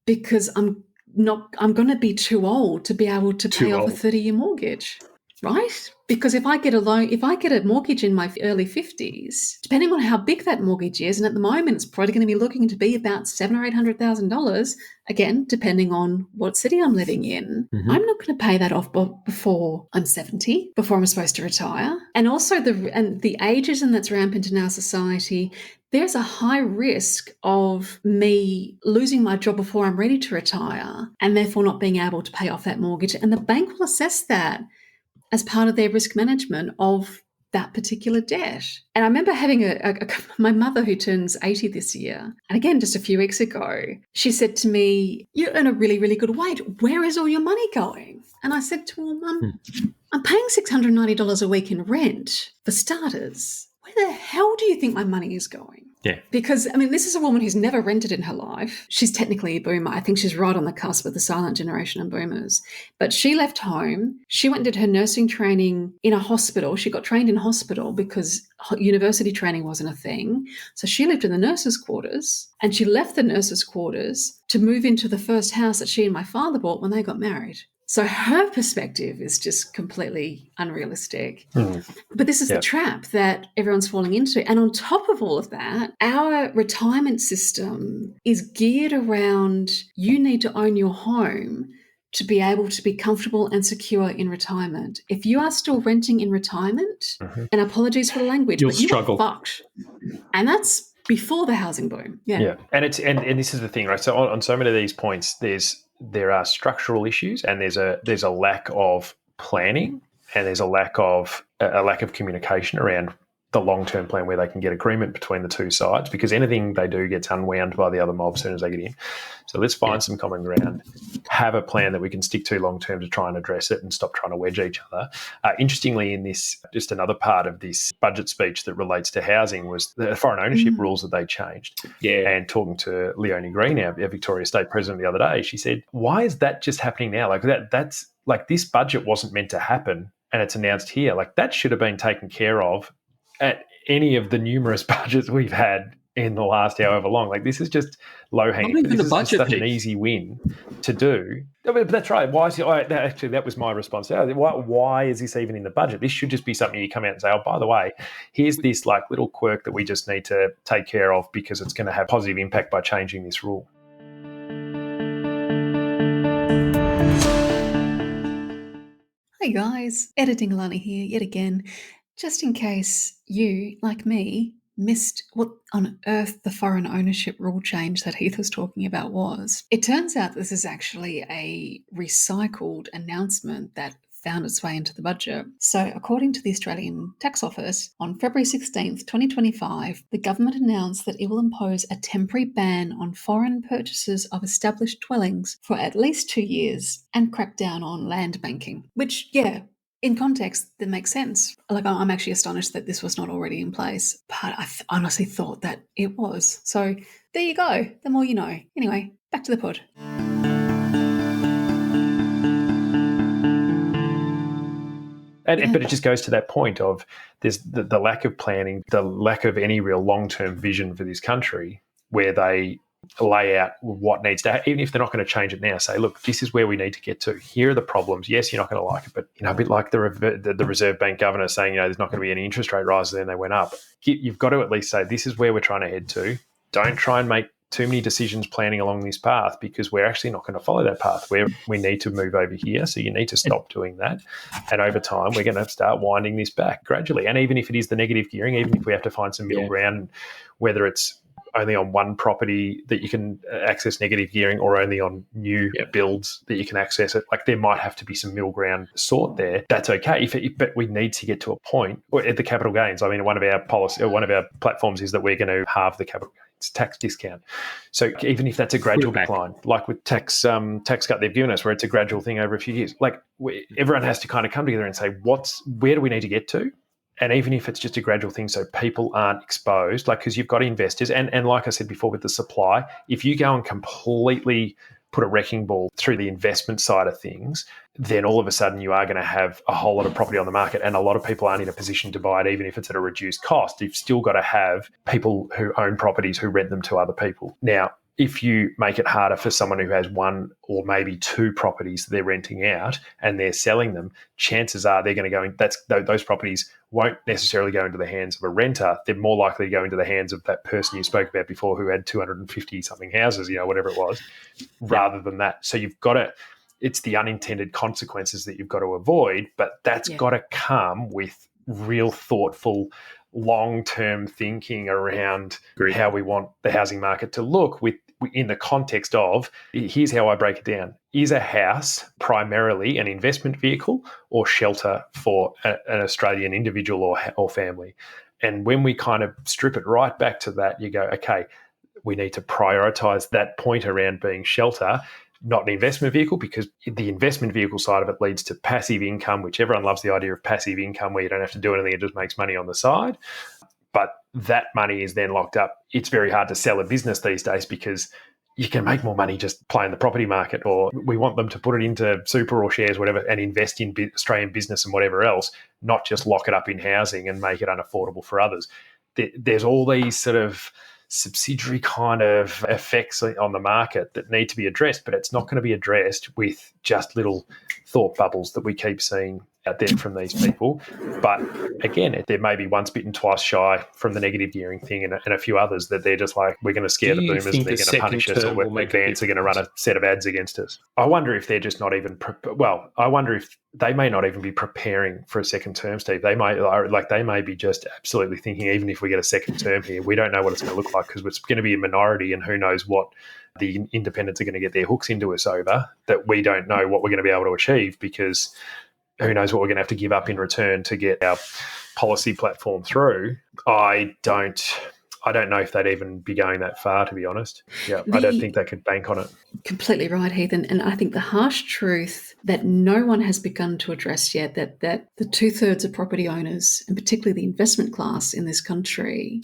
because I'm going to be too old to be able to pay off a 30-year mortgage, right? Because if I get a mortgage in my early 50s, depending on how big that mortgage is, and at the moment it's probably going to be looking to be about $700,000 or $800,000, again, depending on what city I'm living in, I'm not going to pay that off before I'm 70, before I'm supposed to retire. And also the ageism that's rampant in our society, there's a high risk of me losing my job before I'm ready to retire and therefore not being able to pay off that mortgage. And the bank will assess that as part of their risk management of that particular debt. And I remember having my mother, who turns 80 this year, and again, just a few weeks ago, she said to me, you earn a really, really good wage. Where is all your money going? And I said to her, Mum, I'm paying $690 a week in rent for starters. Where the hell do you think my money is going? Yeah. Because, I mean, this is a woman who's never rented in her life. She's technically a boomer. I think she's right on the cusp of the silent generation and boomers. But she left home. She went and did her nursing training in a hospital. She got trained in hospital because university training wasn't a thing. So she lived in the nurses' quarters, and she left the nurses' quarters to move into the first house that she and my father bought when they got married. So her perspective is just completely unrealistic. But this is the trap that everyone's falling into. And on top of all of that, our retirement system is geared around you need to own your home to be able to be comfortable and secure in retirement. If you are still renting in retirement, and apologies for the language, You'll but you struggle. are fucked. And that's before the housing boom. Yeah. And it's and this is the thing, right? So on so many of these points, there are structural issues, and there's a lack of planning, and there's a lack of communication around the long-term plan where they can get agreement between the two sides, because anything they do gets unwound by the other mob as soon as they get in. So let's find some common ground, have a plan that we can stick to long-term to try and address it and stop trying to wedge each other. Interestingly, in this, just another part of this budget speech that relates to housing was the foreign ownership rules that they changed. Yeah. And talking to Leonie Green, our Victoria State President, the other day, she said, why is that just happening now? Like that's like this budget wasn't meant to happen and it's announced here. Like that should have been taken care of at any of the numerous budgets we've had in the last however long. Like this is just low hanging. Not even This the is budget such piece. an easy win to do. But that's right. Why is it? Actually, that was my response. Why is this even in the budget? This should just be something you come out and say, oh, by the way, here's this like little quirk that we just need to take care of because it's going to have positive impact by changing this rule. Hi guys, editing Elana here yet again. Just in case you, like me, missed what on earth the foreign ownership rule change that Heath was talking about was. It turns out this is actually a recycled announcement that found its way into the budget. So according to the Australian Tax Office, on February 16th, 2025, the government announced that it will impose a temporary ban on foreign purchases of established dwellings for at least 2 years and crack down on land banking, which, yeah, in context, that makes sense. Like, I'm actually astonished that this was not already in place, but I honestly thought that it was. So there you go. The more you know. Anyway, back to the pod. But it just goes to that point of there's the lack of planning, the lack of any real long-term vision for this country where they lay out what needs to happen, even if they're not going to change it now. Say, look, this is where we need to get to. Here are the problems. Yes, you're not going to like it, but a bit like the Reserve Bank governor saying, there's not going to be any interest rate rises, then they went up. You've got to at least say, this is where we're trying to head to. Don't try and make too many decisions planning along this path because we're actually not going to follow that path. We need to move over here, so you need to stop doing that. And over time, we're going to start winding this back gradually. And even if it is the negative gearing, even if we have to find some middle ground, whether it's only on one property that you can access negative gearing or only on new builds that you can access it, like there might have to be some middle ground sort there. That's okay. But we need to get to a point at the capital gains. I mean, one of our platforms is that we're going to halve the capital gains tax discount. So even if that's a gradual decline, like with tax cut they've given us, where it's a gradual thing over a few years, like everyone has to kind of come together and say, where do we need to get to? And even if it's just a gradual thing, so people aren't exposed, like, because you've got investors, and like I said before with the supply, if you go and completely put a wrecking ball through the investment side of things, then all of a sudden you are going to have a whole lot of property on the market, and a lot of people aren't in a position to buy it, even if it's at a reduced cost. You've still got to have people who own properties who rent them to other people. Now, if you make it harder for someone who has one or maybe two properties they're renting out and they're selling them, chances are they're going to go in, those properties won't necessarily go into the hands of a renter. They're more likely to go into the hands of that person you spoke about before who had 250 something houses, whatever it was, rather than that. So you've got to, it's the unintended consequences that you've got to avoid, but that's got to come with real thoughtful long-term thinking around how we want the housing market to look in the context of, here's how I break it down. Is a house primarily an investment vehicle or shelter for an Australian individual or family? And when we kind of strip it right back to that, you go, okay, we need to prioritise that point around being shelter, not an investment vehicle, because the investment vehicle side of it leads to passive income, which everyone loves the idea of passive income where you don't have to do anything, it just makes money on the side. but that money is then locked up. It's very hard to sell a business these days because you can make more money just playing the property market, or we want them to put it into super or shares, whatever, and invest in Australian business and whatever else, not just lock it up in housing and make it unaffordable for others. There's all these sort of subsidiary kind of effects on the market that need to be addressed, but it's not going to be addressed with just little thought bubbles that we keep seeing out there from these people. But again, there may be once bitten, twice shy from the negative gearing thing, and a few others that they're just like, we're going to scare the boomers, they're going to punish us, or advance are going to run a set of ads against us. I wonder if they're just not even, I wonder if they may not even be preparing for a second term, Steve. They may be just absolutely thinking, even if we get a second term here, we don't know what it's going to look like because it's going to be a minority, and who knows what the independents are going to get their hooks into us over, that we don't know what we're going to be able to achieve, because who knows what we're going to have to give up in return to get our policy platform through. I don't know if they'd even be going that far, to be honest. Yeah, I don't think they could bank on it. Completely right, Heath. And I think the harsh truth that no one has begun to address yet, that the 2/3 of property owners, and particularly the investment class in this country,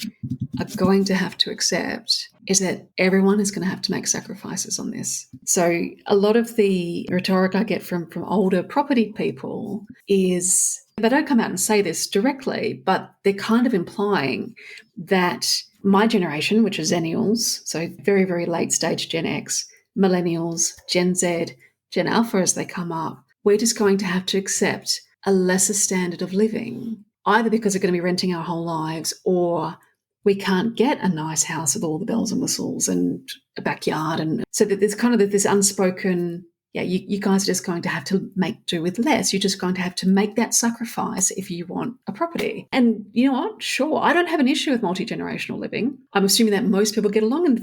are going to have to accept, is that everyone is going to have to make sacrifices on this. So a lot of the rhetoric I get from older property people is, they don't come out and say this directly, but they're kind of implying that my generation, which is Zennials, so very, very late stage Gen X, Millennials, Gen Z, Gen Alpha as they come up, we're just going to have to accept a lesser standard of living, either because we're going to be renting our whole lives, or we can't get a nice house with all the bells and whistles and a backyard. And so that there's kind of this unspoken, you guys are just going to have to make do with less. You're just going to have to make that sacrifice if you want a property. And you know what? Sure, I don't have an issue with multi-generational living. I'm assuming that most people get along with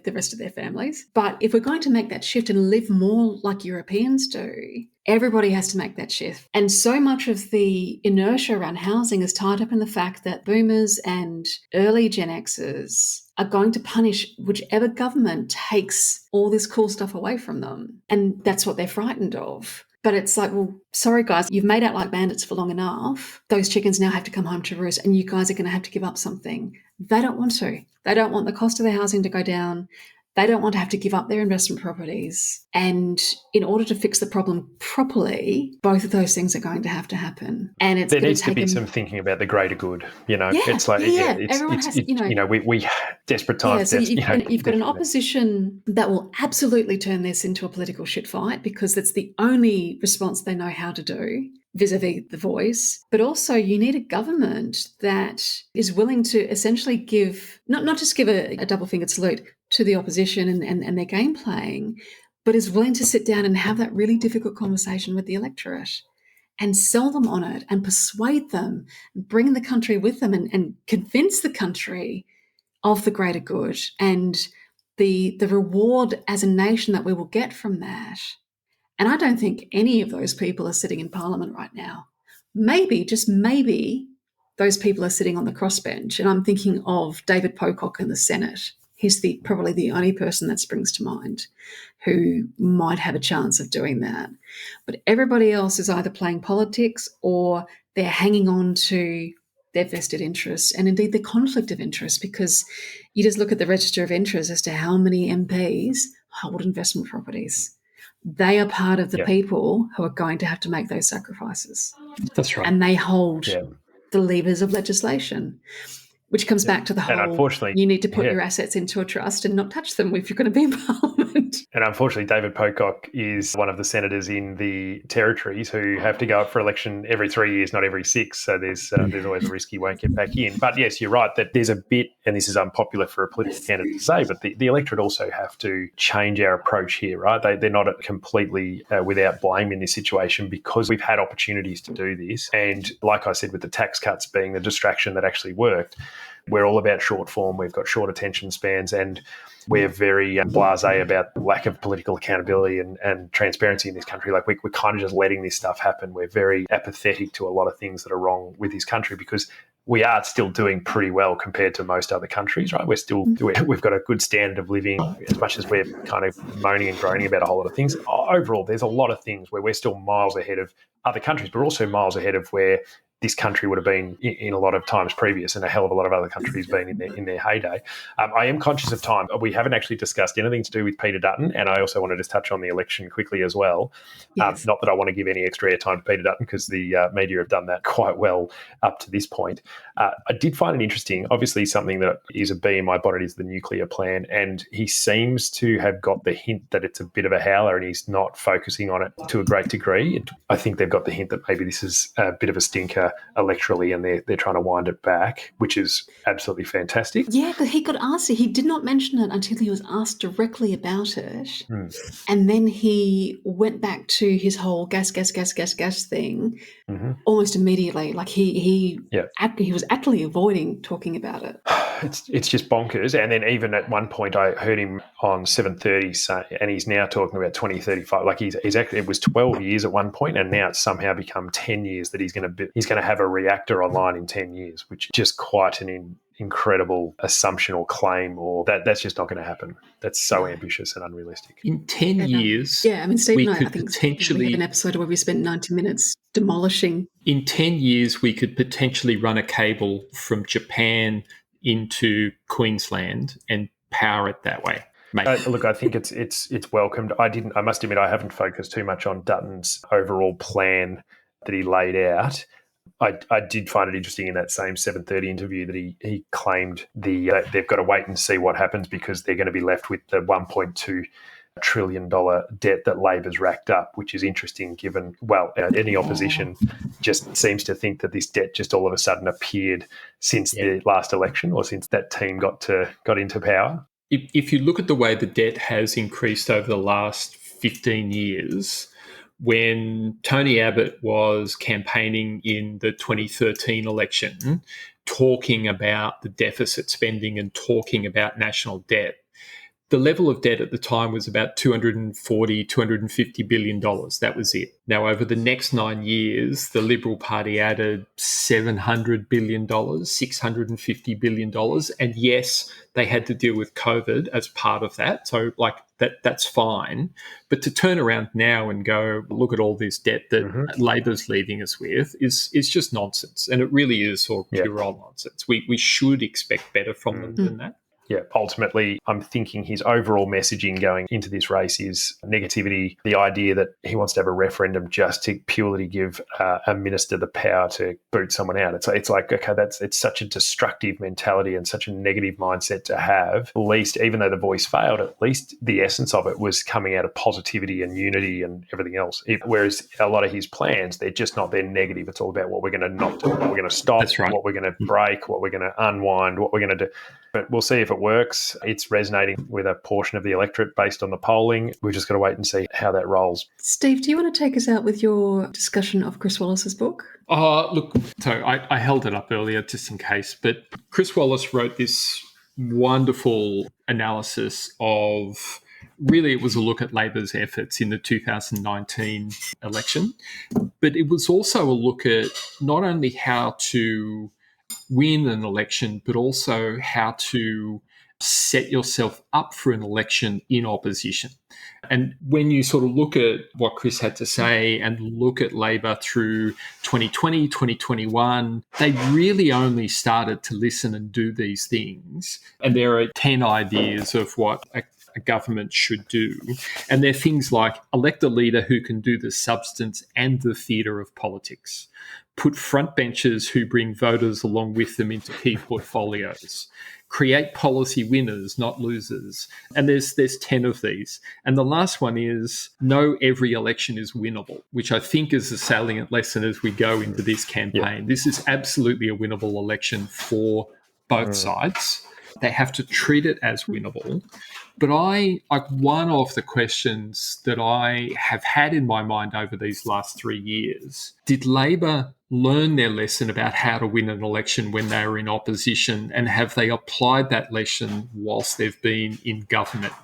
the rest of their families. But if we're going to make that shift and live more like Europeans do, everybody has to make that shift. And so much of the inertia around housing is tied up in the fact that boomers and early Gen Xers are going to punish whichever government takes all this cool stuff away from them. And that's what they're frightened of. But it's like, well, sorry, guys, you've made out like bandits for long enough. Those chickens now have to come home to roost, and you guys are going to have to give up something. They don't want to. They don't want the cost of their housing to go down. They don't want to have to give up their investment properties. And in order to fix the problem properly, both of those things are going to have happen. And it's there needs to be some thinking about the greater good. It's like everyone has. We desperate times. So you've got an opposition that will absolutely turn this into a political shit fight, because that's the only response they know how to do vis-a-vis the voice. But also you need a government that is willing to essentially give, not just give a double-fingered salute to the opposition and their game playing, but is willing to sit down and have that really difficult conversation with the electorate and sell them on it and persuade them, and bring the country with them and convince the country of the greater good and the reward as a nation that we will get from that. And I don't think any of those people are sitting in Parliament right now. Maybe, just maybe, those people are sitting on the crossbench. And I'm thinking of David Pocock in the Senate. He's probably the only person that springs to mind who might have a chance of doing that. But everybody else is either playing politics or they're hanging on to their vested interests, and indeed the conflict of interest, because you just look at the register of interest as to how many MPs hold investment properties. They are part of the people who are going to have to make those sacrifices. That's right. And they hold the levers of legislation, which comes back to the whole, unfortunately, you need to put your assets into a trust and not touch them if you're going to be in Parliament. And unfortunately, David Pocock is one of the senators in the territories who have to go up for election every 3 years, not every 6. So there's always a risk he won't get back in. But yes, you're right that there's a bit, and this is unpopular for a political candidate to say, but the electorate also have to change our approach here, right? They're not completely without blame in this situation, because we've had opportunities to do this. And like I said, with the tax cuts being the distraction that actually worked, we're all about short form. We've got short attention spans, and we're very blasé about the lack of political accountability and transparency in this country. Like we're kind of just letting this stuff happen. We're very apathetic to a lot of things that are wrong with this country, because we are still doing pretty well compared to most other countries, right? We've got a good standard of living, as much as we're kind of moaning and groaning about a whole lot of things. Overall, there's a lot of things where we're still miles ahead of other countries, but also miles ahead of where this country would have been in a lot of times previous, and a hell of a lot of other countries been in their heyday. I am conscious of time. We haven't actually discussed anything to do with Peter Dutton, and I also want to just touch on the election quickly as well. Yes. Not that I want to give any extra airtime to Peter Dutton, because the media have done that quite well up to this point. I did find it interesting. Obviously, something that is a bee in my bonnet is the nuclear plan, and he seems to have got the hint that it's a bit of a howler and he's not focusing on it to a great degree. I think they've got the hint that maybe this is a bit of a stinker electorally, and they're trying to wind it back, which is absolutely fantastic. Yeah, but he got asked. He did not mention it until he was asked directly about it. And then he went back to his whole gas thing almost immediately. Like he was actually avoiding talking about it. It's just bonkers. And then even at one point, I heard him on 7:30 say, and he's now talking about 2035. Like he's actually, it was 12 years at one point, and now it's somehow become 10 years that he's going to have a reactor online in 10 years, which is just quite an incredible assumption or claim, or that's just not going to happen. That's so ambitious and unrealistic. In 10 years, yeah, I mean, Steve and I think potentially we have an episode where we spent 90 minutes demolishing. In 10 years, we could potentially run a cable from Japan into Queensland and power it that way. Look, I think it's welcomed. I must admit, I haven't focused too much on Dutton's overall plan that he laid out. I did find it interesting in that same 7:30 interview that he claimed that they've got to wait and see what happens, because they're going to be left with the $1.2 trillion debt that Labor's racked up, which is interesting given, any opposition just seems to think that this debt just all of a sudden appeared since the last election, or since that team got into power. If you look at the way the debt has increased over the last 15 years, when Tony Abbott was campaigning in the 2013 election, talking about the deficit spending and talking about national debt, the level of debt at the time was about $240, $250 billion. That was it. Now, over the next 9 years, the Liberal Party added $700 billion, $650 billion. And yes, they had to deal with COVID as part of that. So that's fine. But to turn around now and go, look at all this debt that Labor's leaving us with is just nonsense. And it really is sort of pure old nonsense. We should expect better from them than that. Yeah, ultimately, I'm thinking his overall messaging going into this race is negativity, the idea that he wants to have a referendum just to purely give a minister the power to boot someone out. It's like, okay, it's such a destructive mentality and such a negative mindset to have. At least, even though the voice failed, at least the essence of it was coming out of positivity and unity and everything else. Whereas a lot of his plans, they're negative. It's all about what we're going to not do, what we're going to stop, what we're going to break, what we're going to unwind, what we're going to do. But we'll see if it works. It's resonating with a portion of the electorate based on the polling. We've just got to wait and see how that rolls. Steve, do you want to take us out with your discussion of Chris Wallace's book? Look, so I held it up earlier just in case, but Chris Wallace wrote this wonderful analysis of, really it was a look at Labor's efforts in the 2019 election, but it was also a look at not only how to win an election, but also how to set yourself up for an election in opposition. And when you sort of look at what Chris had to say and look at Labor through 2020, 2021, they really only started to listen and do these things. And there are 10 ideas of what a government should do. And they're things like elect a leader who can do the substance and the theatre of politics. Put frontbenchers who bring voters along with them into key portfolios. Create policy winners, not losers. And there's 10 of these. And the last one is know every election is winnable, which I think is a salient lesson as we go into this campaign. Yep. This is absolutely a winnable election for both sides. They have to treat it as winnable. But one of the questions that I have had in my mind over these last 3 years, did Labor learn their lesson about how to win an election when they were in opposition, and have they applied that lesson whilst they've been in government?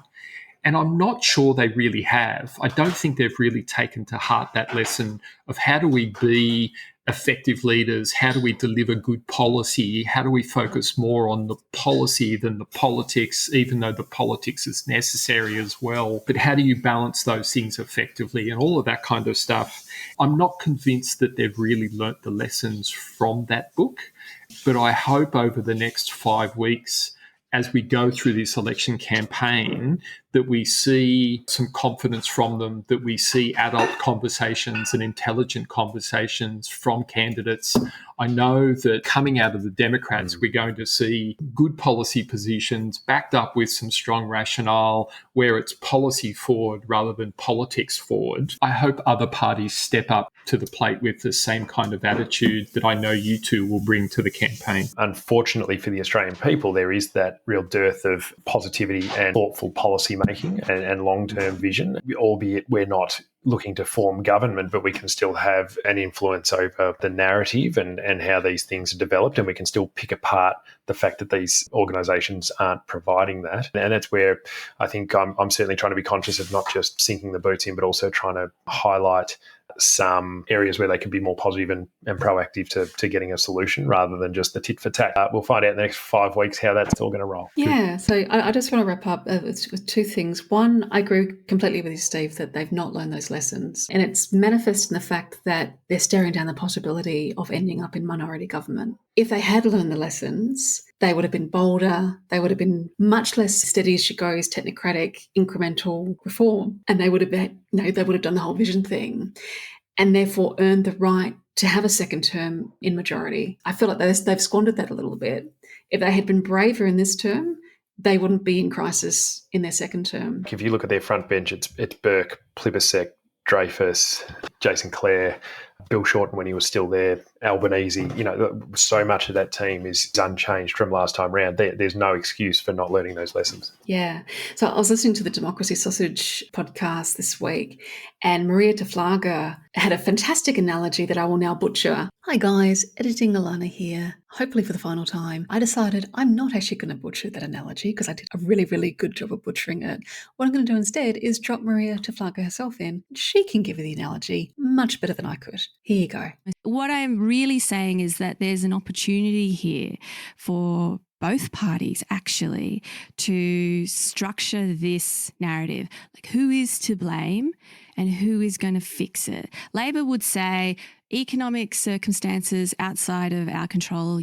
And I'm not sure they really have. I don't think they've really taken to heart that lesson of how do we be effective leaders? How do we deliver good policy? How do we focus more on the policy than the politics, even though the politics is necessary as well? But how do you balance those things effectively and all of that kind of stuff? I'm not convinced that they've really learnt the lessons from that book, but I hope over the next 5 weeks, as we go through this election campaign, that we see some confidence from them, that we see adult conversations and intelligent conversations from candidates. I know that coming out of the Democrats, we're going to see good policy positions backed up with some strong rationale where it's policy forward rather than politics forward. I hope other parties step up to the plate with the same kind of attitude that I know you two will bring to the campaign. Unfortunately for the Australian people, there is that real dearth of positivity and thoughtful policy making and long-term vision, albeit we're not looking to form government, but we can still have an influence over the narrative and how these things are developed, and we can still pick apart the fact that these organisations aren't providing that. And that's where I think I'm certainly trying to be conscious of not just sinking the boots in, but also trying to highlight some areas where they can be more positive and proactive to getting a solution rather than just the tit for tat. We'll find out in the next 5 weeks how that's all going to roll. Yeah, so I just want to wrap up with two things. One, I agree completely with you, Steve, that they've not learned those lessons. And it's manifest in the fact that they're staring down the possibility of ending up in minority government. If they had learned the lessons, they would have been bolder, they would have been much less steady as she goes, technocratic, incremental reform. And they would have been, they would have done the whole vision thing and therefore earned the right to have a second term in majority. I feel like they've squandered that a little bit. If they had been braver in this term, they wouldn't be in crisis in their second term. If you look at their front bench, it's Burke, Plibersek, Dreyfus, Jason Clare, Bill Shorten when he was still there, Albanese. So much of that team is unchanged from last time round. There's no excuse for not learning those lessons. Yeah. So I was listening to the Democracy Sausage podcast this week, and Maria Taflaga had a fantastic analogy that I will now butcher. Hi guys, editing Elana here. Hopefully for the final time. I decided I'm not actually going to butcher that analogy because I did a really, really good job of butchering it. What I'm going to do instead is drop Maria Taflaga herself in. She can give you the analogy much better than I could. Here you go. What I'm really saying is that there's an opportunity here for both parties actually to structure this narrative, like who is to blame and who is going to fix it. Labor would say economic circumstances outside of our control,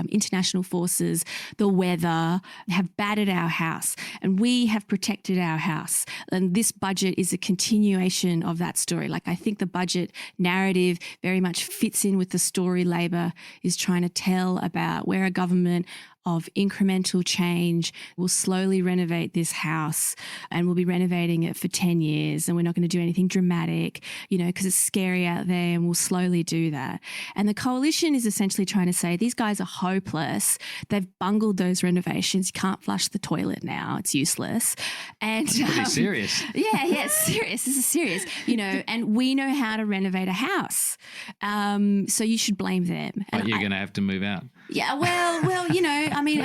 international forces, the weather have battered our house and we have protected our house. And this budget is a continuation of that story. Like I think the budget narrative very much fits in with the story Labor is trying to tell about where a government of incremental change will slowly renovate this house, and we'll be renovating it for 10 years and we're not going to do anything dramatic, because it's scary out there, and we'll slowly do that. And the coalition is essentially trying to say these guys are hopeless. They've bungled those renovations. You can't flush the toilet now. It's useless. And that's pretty serious. Yeah, it's serious. This is serious, and we know how to renovate a house. So you should blame them. But you're going to have to move out. Yeah, well,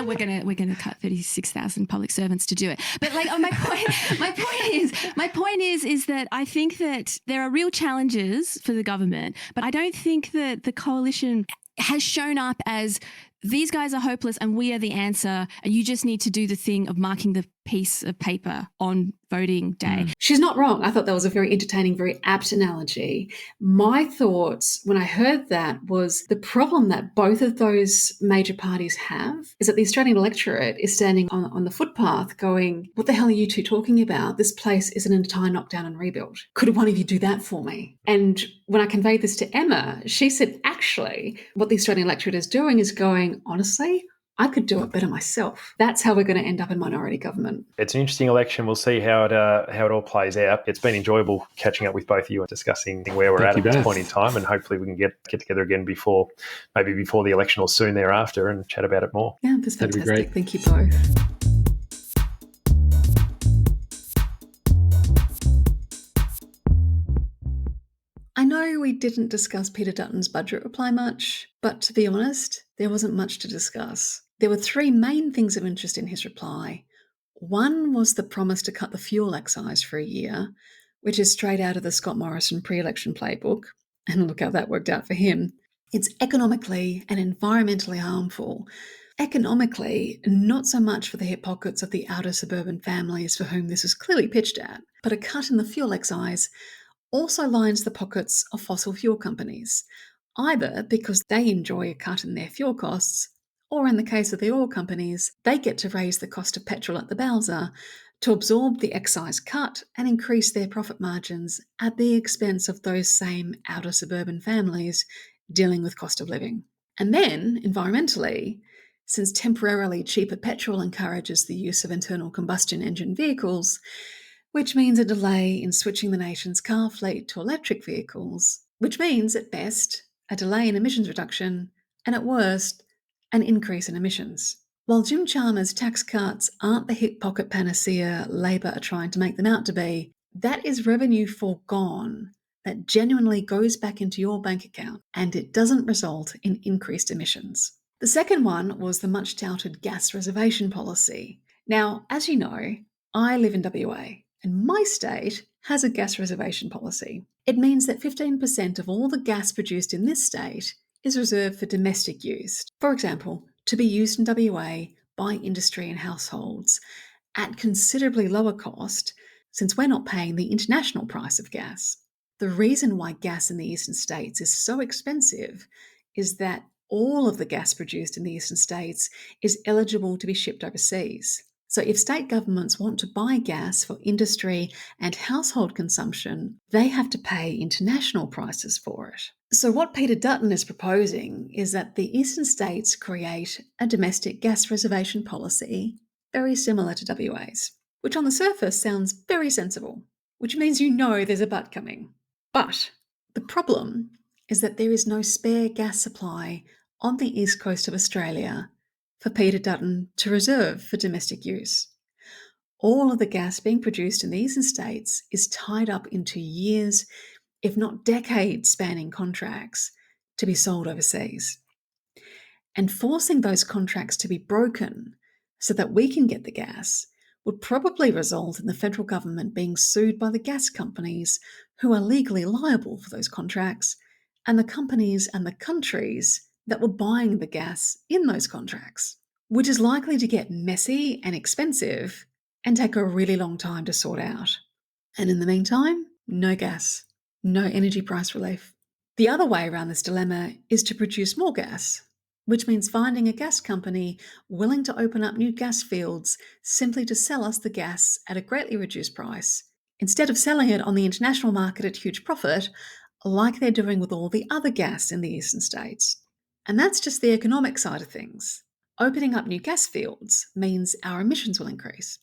we're gonna cut 36,000 public servants to do it. But my point is that I think that there are real challenges for the government, but I don't think that the coalition has shown up as these guys are hopeless and we are the answer, and you just need to do the thing of marking the piece of paper on voting day. She's not wrong. I thought that was a very entertaining, very apt analogy. My thoughts when I heard that was the problem that both of those major parties have is that the Australian electorate is standing on the footpath going, what the hell are you two talking about? This place is an entire knockdown and rebuild. Could one of you do that for me? And when I conveyed this to Emma, she said, actually, what the Australian electorate is doing is going, honestly, I could do it better myself. That's how we're going to end up in minority government. It's an interesting election. We'll see how it all plays out. It's been enjoyable catching up with both of you and discussing where we're at this point in time, and hopefully we can get together again before the election or soon thereafter and chat about it more. Yeah, that's fantastic. That'd be great. Thank you both. I know we didn't discuss Peter Dutton's budget reply much, but to be honest, there wasn't much to discuss. There were three main things of interest in his reply. One was the promise to cut the fuel excise for a year, which is straight out of the Scott Morrison pre-election playbook. And look how that worked out for him. It's economically and environmentally harmful. Economically, not so much for the hip pockets of the outer suburban families for whom this was clearly pitched at, but a cut in the fuel excise also lines the pockets of fossil fuel companies, either because they enjoy a cut in their fuel costs, or in the case of the oil companies, they get to raise the cost of petrol at the bowser to absorb the excise cut and increase their profit margins at the expense of those same outer suburban families dealing with cost of living. And then, environmentally, since temporarily cheaper petrol encourages the use of internal combustion engine vehicles, which means a delay in switching the nation's car fleet to electric vehicles, which means, at best, a delay in emissions reduction, and at worst, an increase in emissions. While Jim Chalmers' tax cuts aren't the hip pocket panacea Labor are trying to make them out to be, that is revenue foregone that genuinely goes back into your bank account, and it doesn't result in increased emissions. The second one was the much touted gas reservation policy. Now, as you know, I live in WA, and my state has a gas reservation policy. It means that 15% of all the gas produced in this state is reserved for domestic use. For example, to be used in WA by industry and households at considerably lower cost, since we're not paying the international price of gas. The reason why gas in the eastern states is so expensive is that all of the gas produced in the eastern states is eligible to be shipped overseas. So if state governments want to buy gas for industry and household consumption, they have to pay international prices for it. So what Peter Dutton is proposing is that the eastern states create a domestic gas reservation policy very similar to WA's, which on the surface sounds very sensible, which means you know there's a but coming. But the problem is that there is no spare gas supply on the east coast of Australia for Peter Dutton to reserve for domestic use. All of the gas being produced in the eastern states is tied up into years, if not decades, spanning contracts to be sold overseas. And forcing those contracts to be broken so that we can get the gas would probably result in the federal government being sued by the gas companies who are legally liable for those contracts, and the companies and the countries that were buying the gas in those contracts, which is likely to get messy and expensive and take a really long time to sort out. And in the meantime, no gas, no energy price relief. The other way around this dilemma is to produce more gas, which means finding a gas company willing to open up new gas fields simply to sell us the gas at a greatly reduced price, instead of selling it on the international market at huge profit, like they're doing with all the other gas in the eastern states. And that's just the economic side of things. Opening up new gas fields means our emissions will increase,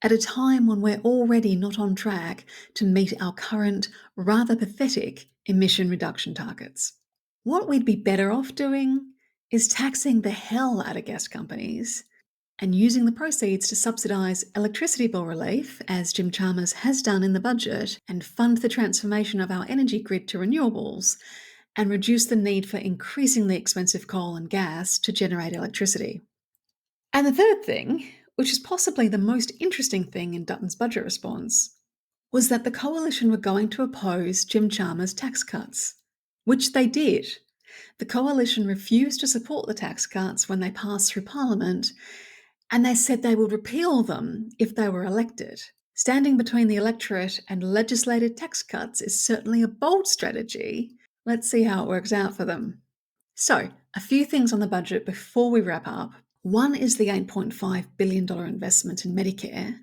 at a time when we're already not on track to meet our current, rather pathetic emission reduction targets. What we'd be better off doing is taxing the hell out of gas companies and using the proceeds to subsidise electricity bill relief, as Jim Chalmers has done in the budget, and fund the transformation of our energy grid to renewables and reduce the need for increasingly expensive coal and gas to generate electricity. And the third thing, which is possibly the most interesting thing in Dutton's budget response, was that the coalition were going to oppose Jim Chalmers' tax cuts, which they did. The coalition refused to support the tax cuts when they passed through Parliament, and they said they would repeal them if they were elected. Standing between the electorate and legislated tax cuts is certainly a bold strategy. Let's see how it works out for them. So, a few things on the budget before we wrap up. One is the $8.5 billion investment in Medicare.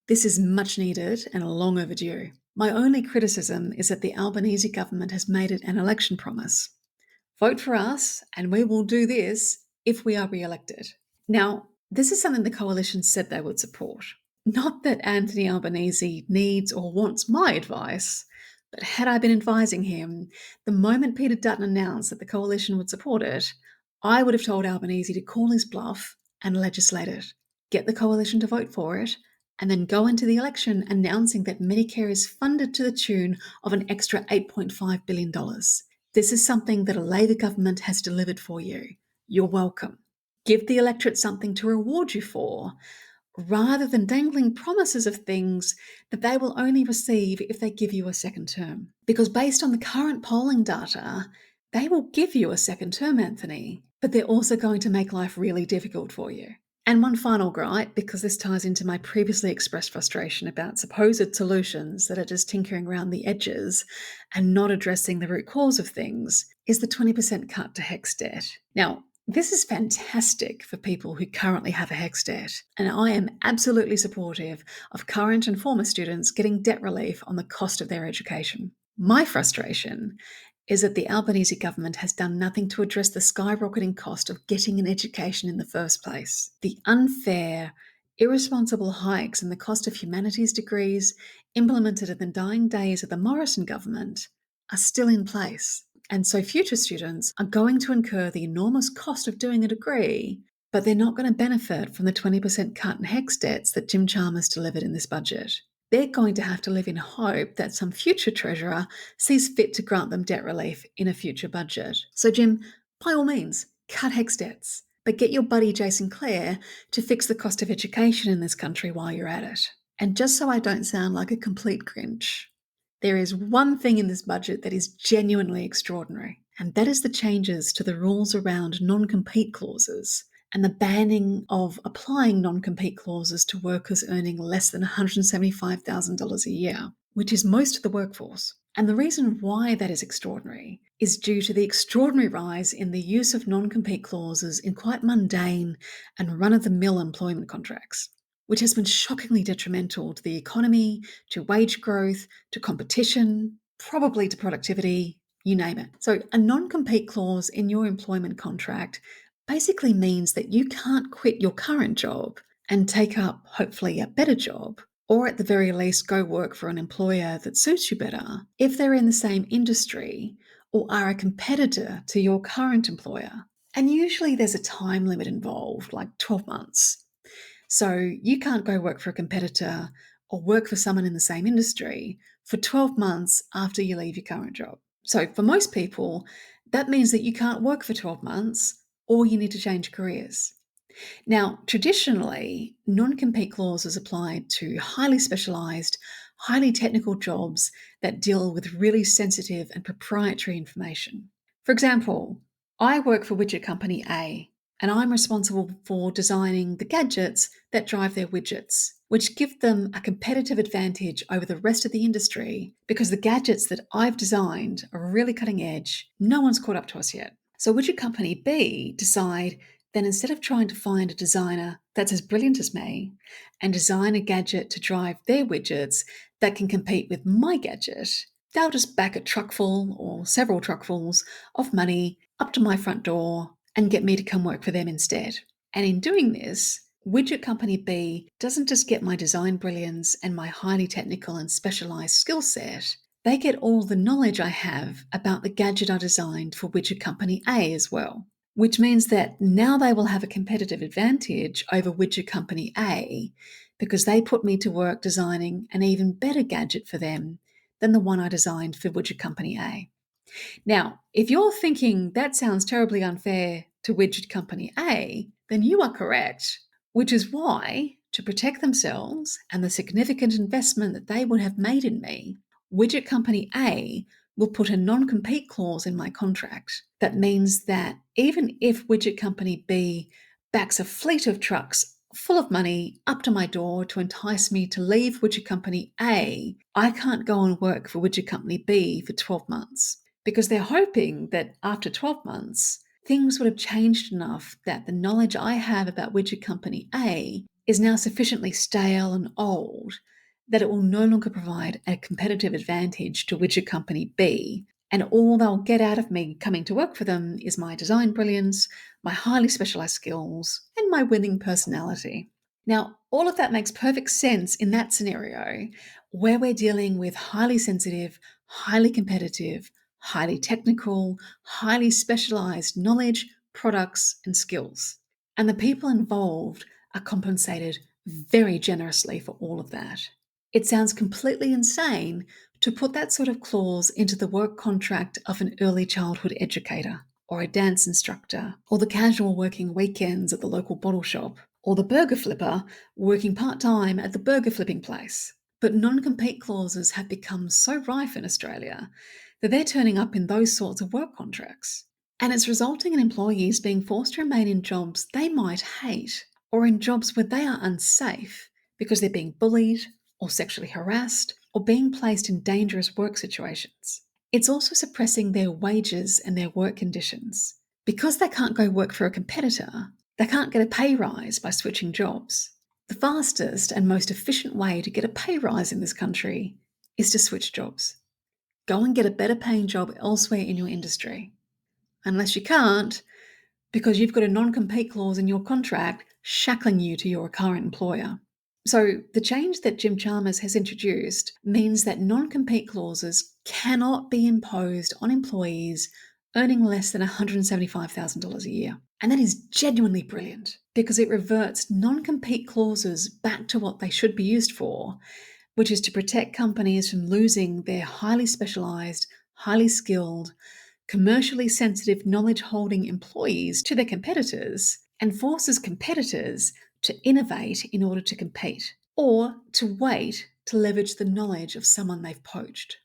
This is much needed and long overdue. My only criticism is that the Albanese government has made it an election promise. Vote for us and we will do this if we are re-elected. Now, this is something the coalition said they would support. Not that Anthony Albanese needs or wants my advice, but had I been advising him, the moment Peter Dutton announced that the coalition would support it, I would have told Albanese to call his bluff and legislate it, get the coalition to vote for it, and then go into the election announcing that Medicare is funded to the tune of an extra $8.5 billion. This is something that a Labor government has delivered for you. You're welcome. Give the electorate something to reward you for, rather than dangling promises of things that they will only receive if they give you a second term. Because based on the current polling data, they will give you a second term, Anthony, but they're also going to make life really difficult for you. And one final gripe, because this ties into my previously expressed frustration about supposed solutions that are just tinkering around the edges and not addressing the root cause of things, is the 20% cut to HECS debt. Now, this is fantastic for people who currently have a HECS debt, and I am absolutely supportive of current and former students getting debt relief on the cost of their education. My frustration is that the Albanese government has done nothing to address the skyrocketing cost of getting an education in the first place. The unfair, irresponsible hikes in the cost of humanities degrees implemented in the dying days of the Morrison government are still in place. And so future students are going to incur the enormous cost of doing a degree, but they're not going to benefit from the 20% cut in HECS debts that Jim Chalmers delivered in this budget. They're going to have to live in hope that some future treasurer sees fit to grant them debt relief in a future budget. So Jim, by all means, cut HECS debts, but get your buddy Jason Clare to fix the cost of education in this country while you're at it. And just so I don't sound like a complete Grinch, there is one thing in this budget that is genuinely extraordinary, and that is the changes to the rules around non-compete clauses and the banning of applying non-compete clauses to workers earning less than $175,000 a year, which is most of the workforce. And the reason why that is extraordinary is due to the extraordinary rise in the use of non-compete clauses in quite mundane and run-of-the-mill employment contracts, which has been shockingly detrimental to the economy, to wage growth, to competition, probably to productivity, you name it. So a non-compete clause in your employment contract basically means that you can't quit your current job and take up, hopefully, a better job, or at the very least go work for an employer that suits you better if they're in the same industry or are a competitor to your current employer. And usually there's a time limit involved, like 12 months. So you can't go work for a competitor or work for someone in the same industry for 12 months after you leave your current job. So for most people, that means that you can't work for 12 months or you need to change careers. Now, traditionally, non-compete clauses applied to highly specialised, highly technical jobs that deal with really sensitive and proprietary information. For example, I work for widget company A, and I'm responsible for designing the gadgets that drive their widgets, which give them a competitive advantage over the rest of the industry because the gadgets that I've designed are really cutting edge. No one's caught up to us yet. So widget company B decide then instead of trying to find a designer that's as brilliant as me and design a gadget to drive their widgets that can compete with my gadget, they'll just back a truckful or several truckfuls of money up to my front door and get me to come work for them instead. And in doing this, widget company B doesn't just get my design brilliance and my highly technical and specialized skill set, they get all the knowledge I have about the gadget I designed for widget company A as well, which means that now they will have a competitive advantage over widget company A because they put me to work designing an even better gadget for them than the one I designed for widget company A. Now, if you're thinking that sounds terribly unfair to widget company A, then you are correct, which is why, to protect themselves and the significant investment that they would have made in me, widget company A will put a non-compete clause in my contract. That means that even if widget company B backs a fleet of trucks full of money up to my door to entice me to leave widget company A, I can't go and work for widget company B for 12 months because they're hoping that after 12 months, things would have changed enough that the knowledge I have about widget company A is now sufficiently stale and old that it will no longer provide a competitive advantage to widget company B, and all they'll get out of me coming to work for them is my design brilliance, my highly specialized skills, and my winning personality. Now, all of that makes perfect sense in that scenario where we're dealing with highly sensitive, highly competitive, highly technical, highly specialized knowledge, products, and skills. And the people involved are compensated very generously for all of that. It sounds completely insane to put that sort of clause into the work contract of an early childhood educator or a dance instructor or the casual working weekends at the local bottle shop. or the burger flipper working part-time at the burger flipping place. But non-compete clauses have become so rife in Australia that they're turning up in those sorts of work contracts. And it's resulting in employees being forced to remain in jobs they might hate, or in jobs where they are unsafe because they're being bullied or sexually harassed or being placed in dangerous work situations. It's also suppressing their wages and their work conditions. Because they can't go work for a competitor, they can't get a pay rise by switching jobs. The fastest and most efficient way to get a pay rise in this country is to switch jobs. Go and get a better paying job elsewhere in your industry. Unless you can't, because you've got a non-compete clause in your contract shackling you to your current employer. So the change that Jim Chalmers has introduced means that non-compete clauses cannot be imposed on employees earning less than $175,000 a year. And that is genuinely brilliant because it reverts non-compete clauses back to what they should be used for, which is to protect companies from losing their highly specialized, highly skilled, commercially sensitive knowledge-holding employees to their competitors, and forces competitors to innovate in order to compete, or to wait to leverage the knowledge of someone they've poached.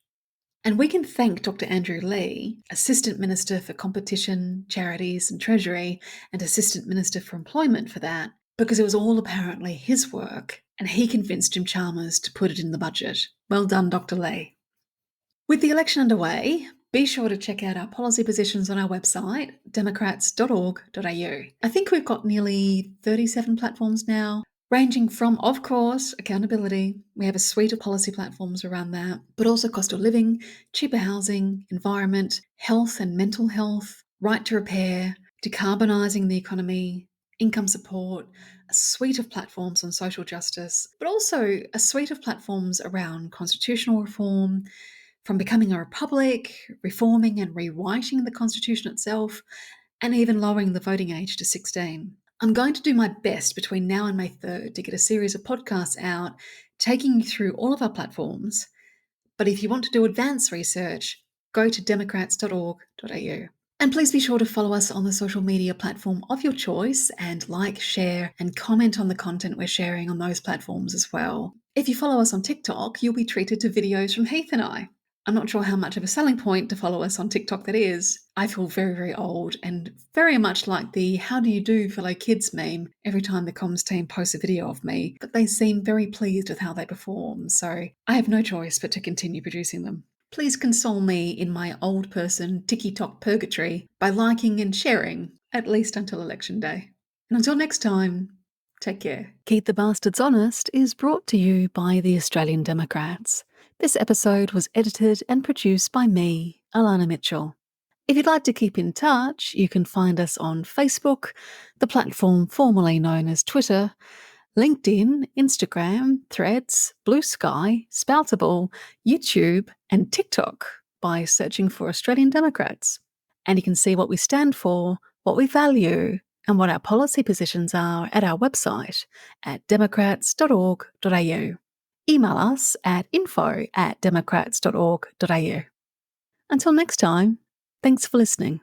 And we can thank Dr. Andrew Leigh, Assistant Minister for Competition, Charities and Treasury, and Assistant Minister for Employment for that, because it was all apparently his work, and he convinced Jim Chalmers to put it in the budget. Well done, Dr. Leigh. With the election underway, be sure to check out our policy positions on our website, democrats.org.au. I think we've got nearly 37 platforms now, ranging from, of course, accountability. We have a suite of policy platforms around that, but also cost of living, cheaper housing, environment, health and mental health, right to repair, decarbonising the economy, income support, a suite of platforms on social justice, but also a suite of platforms around constitutional reform, from becoming a republic, reforming and rewriting the Constitution itself, and even lowering the voting age to 16. I'm going to do my best between now and May 3rd to get a series of podcasts out, taking you through all of our platforms. But if you want to do advanced research, go to democrats.org.au. And please be sure to follow us on the social media platform of your choice and like, share, and comment on the content we're sharing on those platforms as well. If you follow us on TikTok, you'll be treated to videos from Heath and I. I'm not sure how much of a selling point to follow us on TikTok that is. I feel very, very old and very much like the "how do you do fellow kids" meme every time the comms team posts a video of me, but they seem very pleased with how they perform, so I have no choice but to continue producing them. Please console me in my old person TikTok purgatory by liking and sharing, at least until Election Day. And until next time, take care. Keep the Bastards Honest is brought to you by the Australian Democrats. This episode was edited and produced by me, Elana Mitchell. If you'd like to keep in touch, you can find us on Facebook, the platform formerly known as Twitter, LinkedIn, Instagram, Threads, Blue Sky, Spoutable, YouTube, and TikTok by searching for Australian Democrats. And you can see what we stand for, what we value, and what our policy positions are at our website at democrats.org.au. Email us at info@democrats.org.au. Until next time, thanks for listening.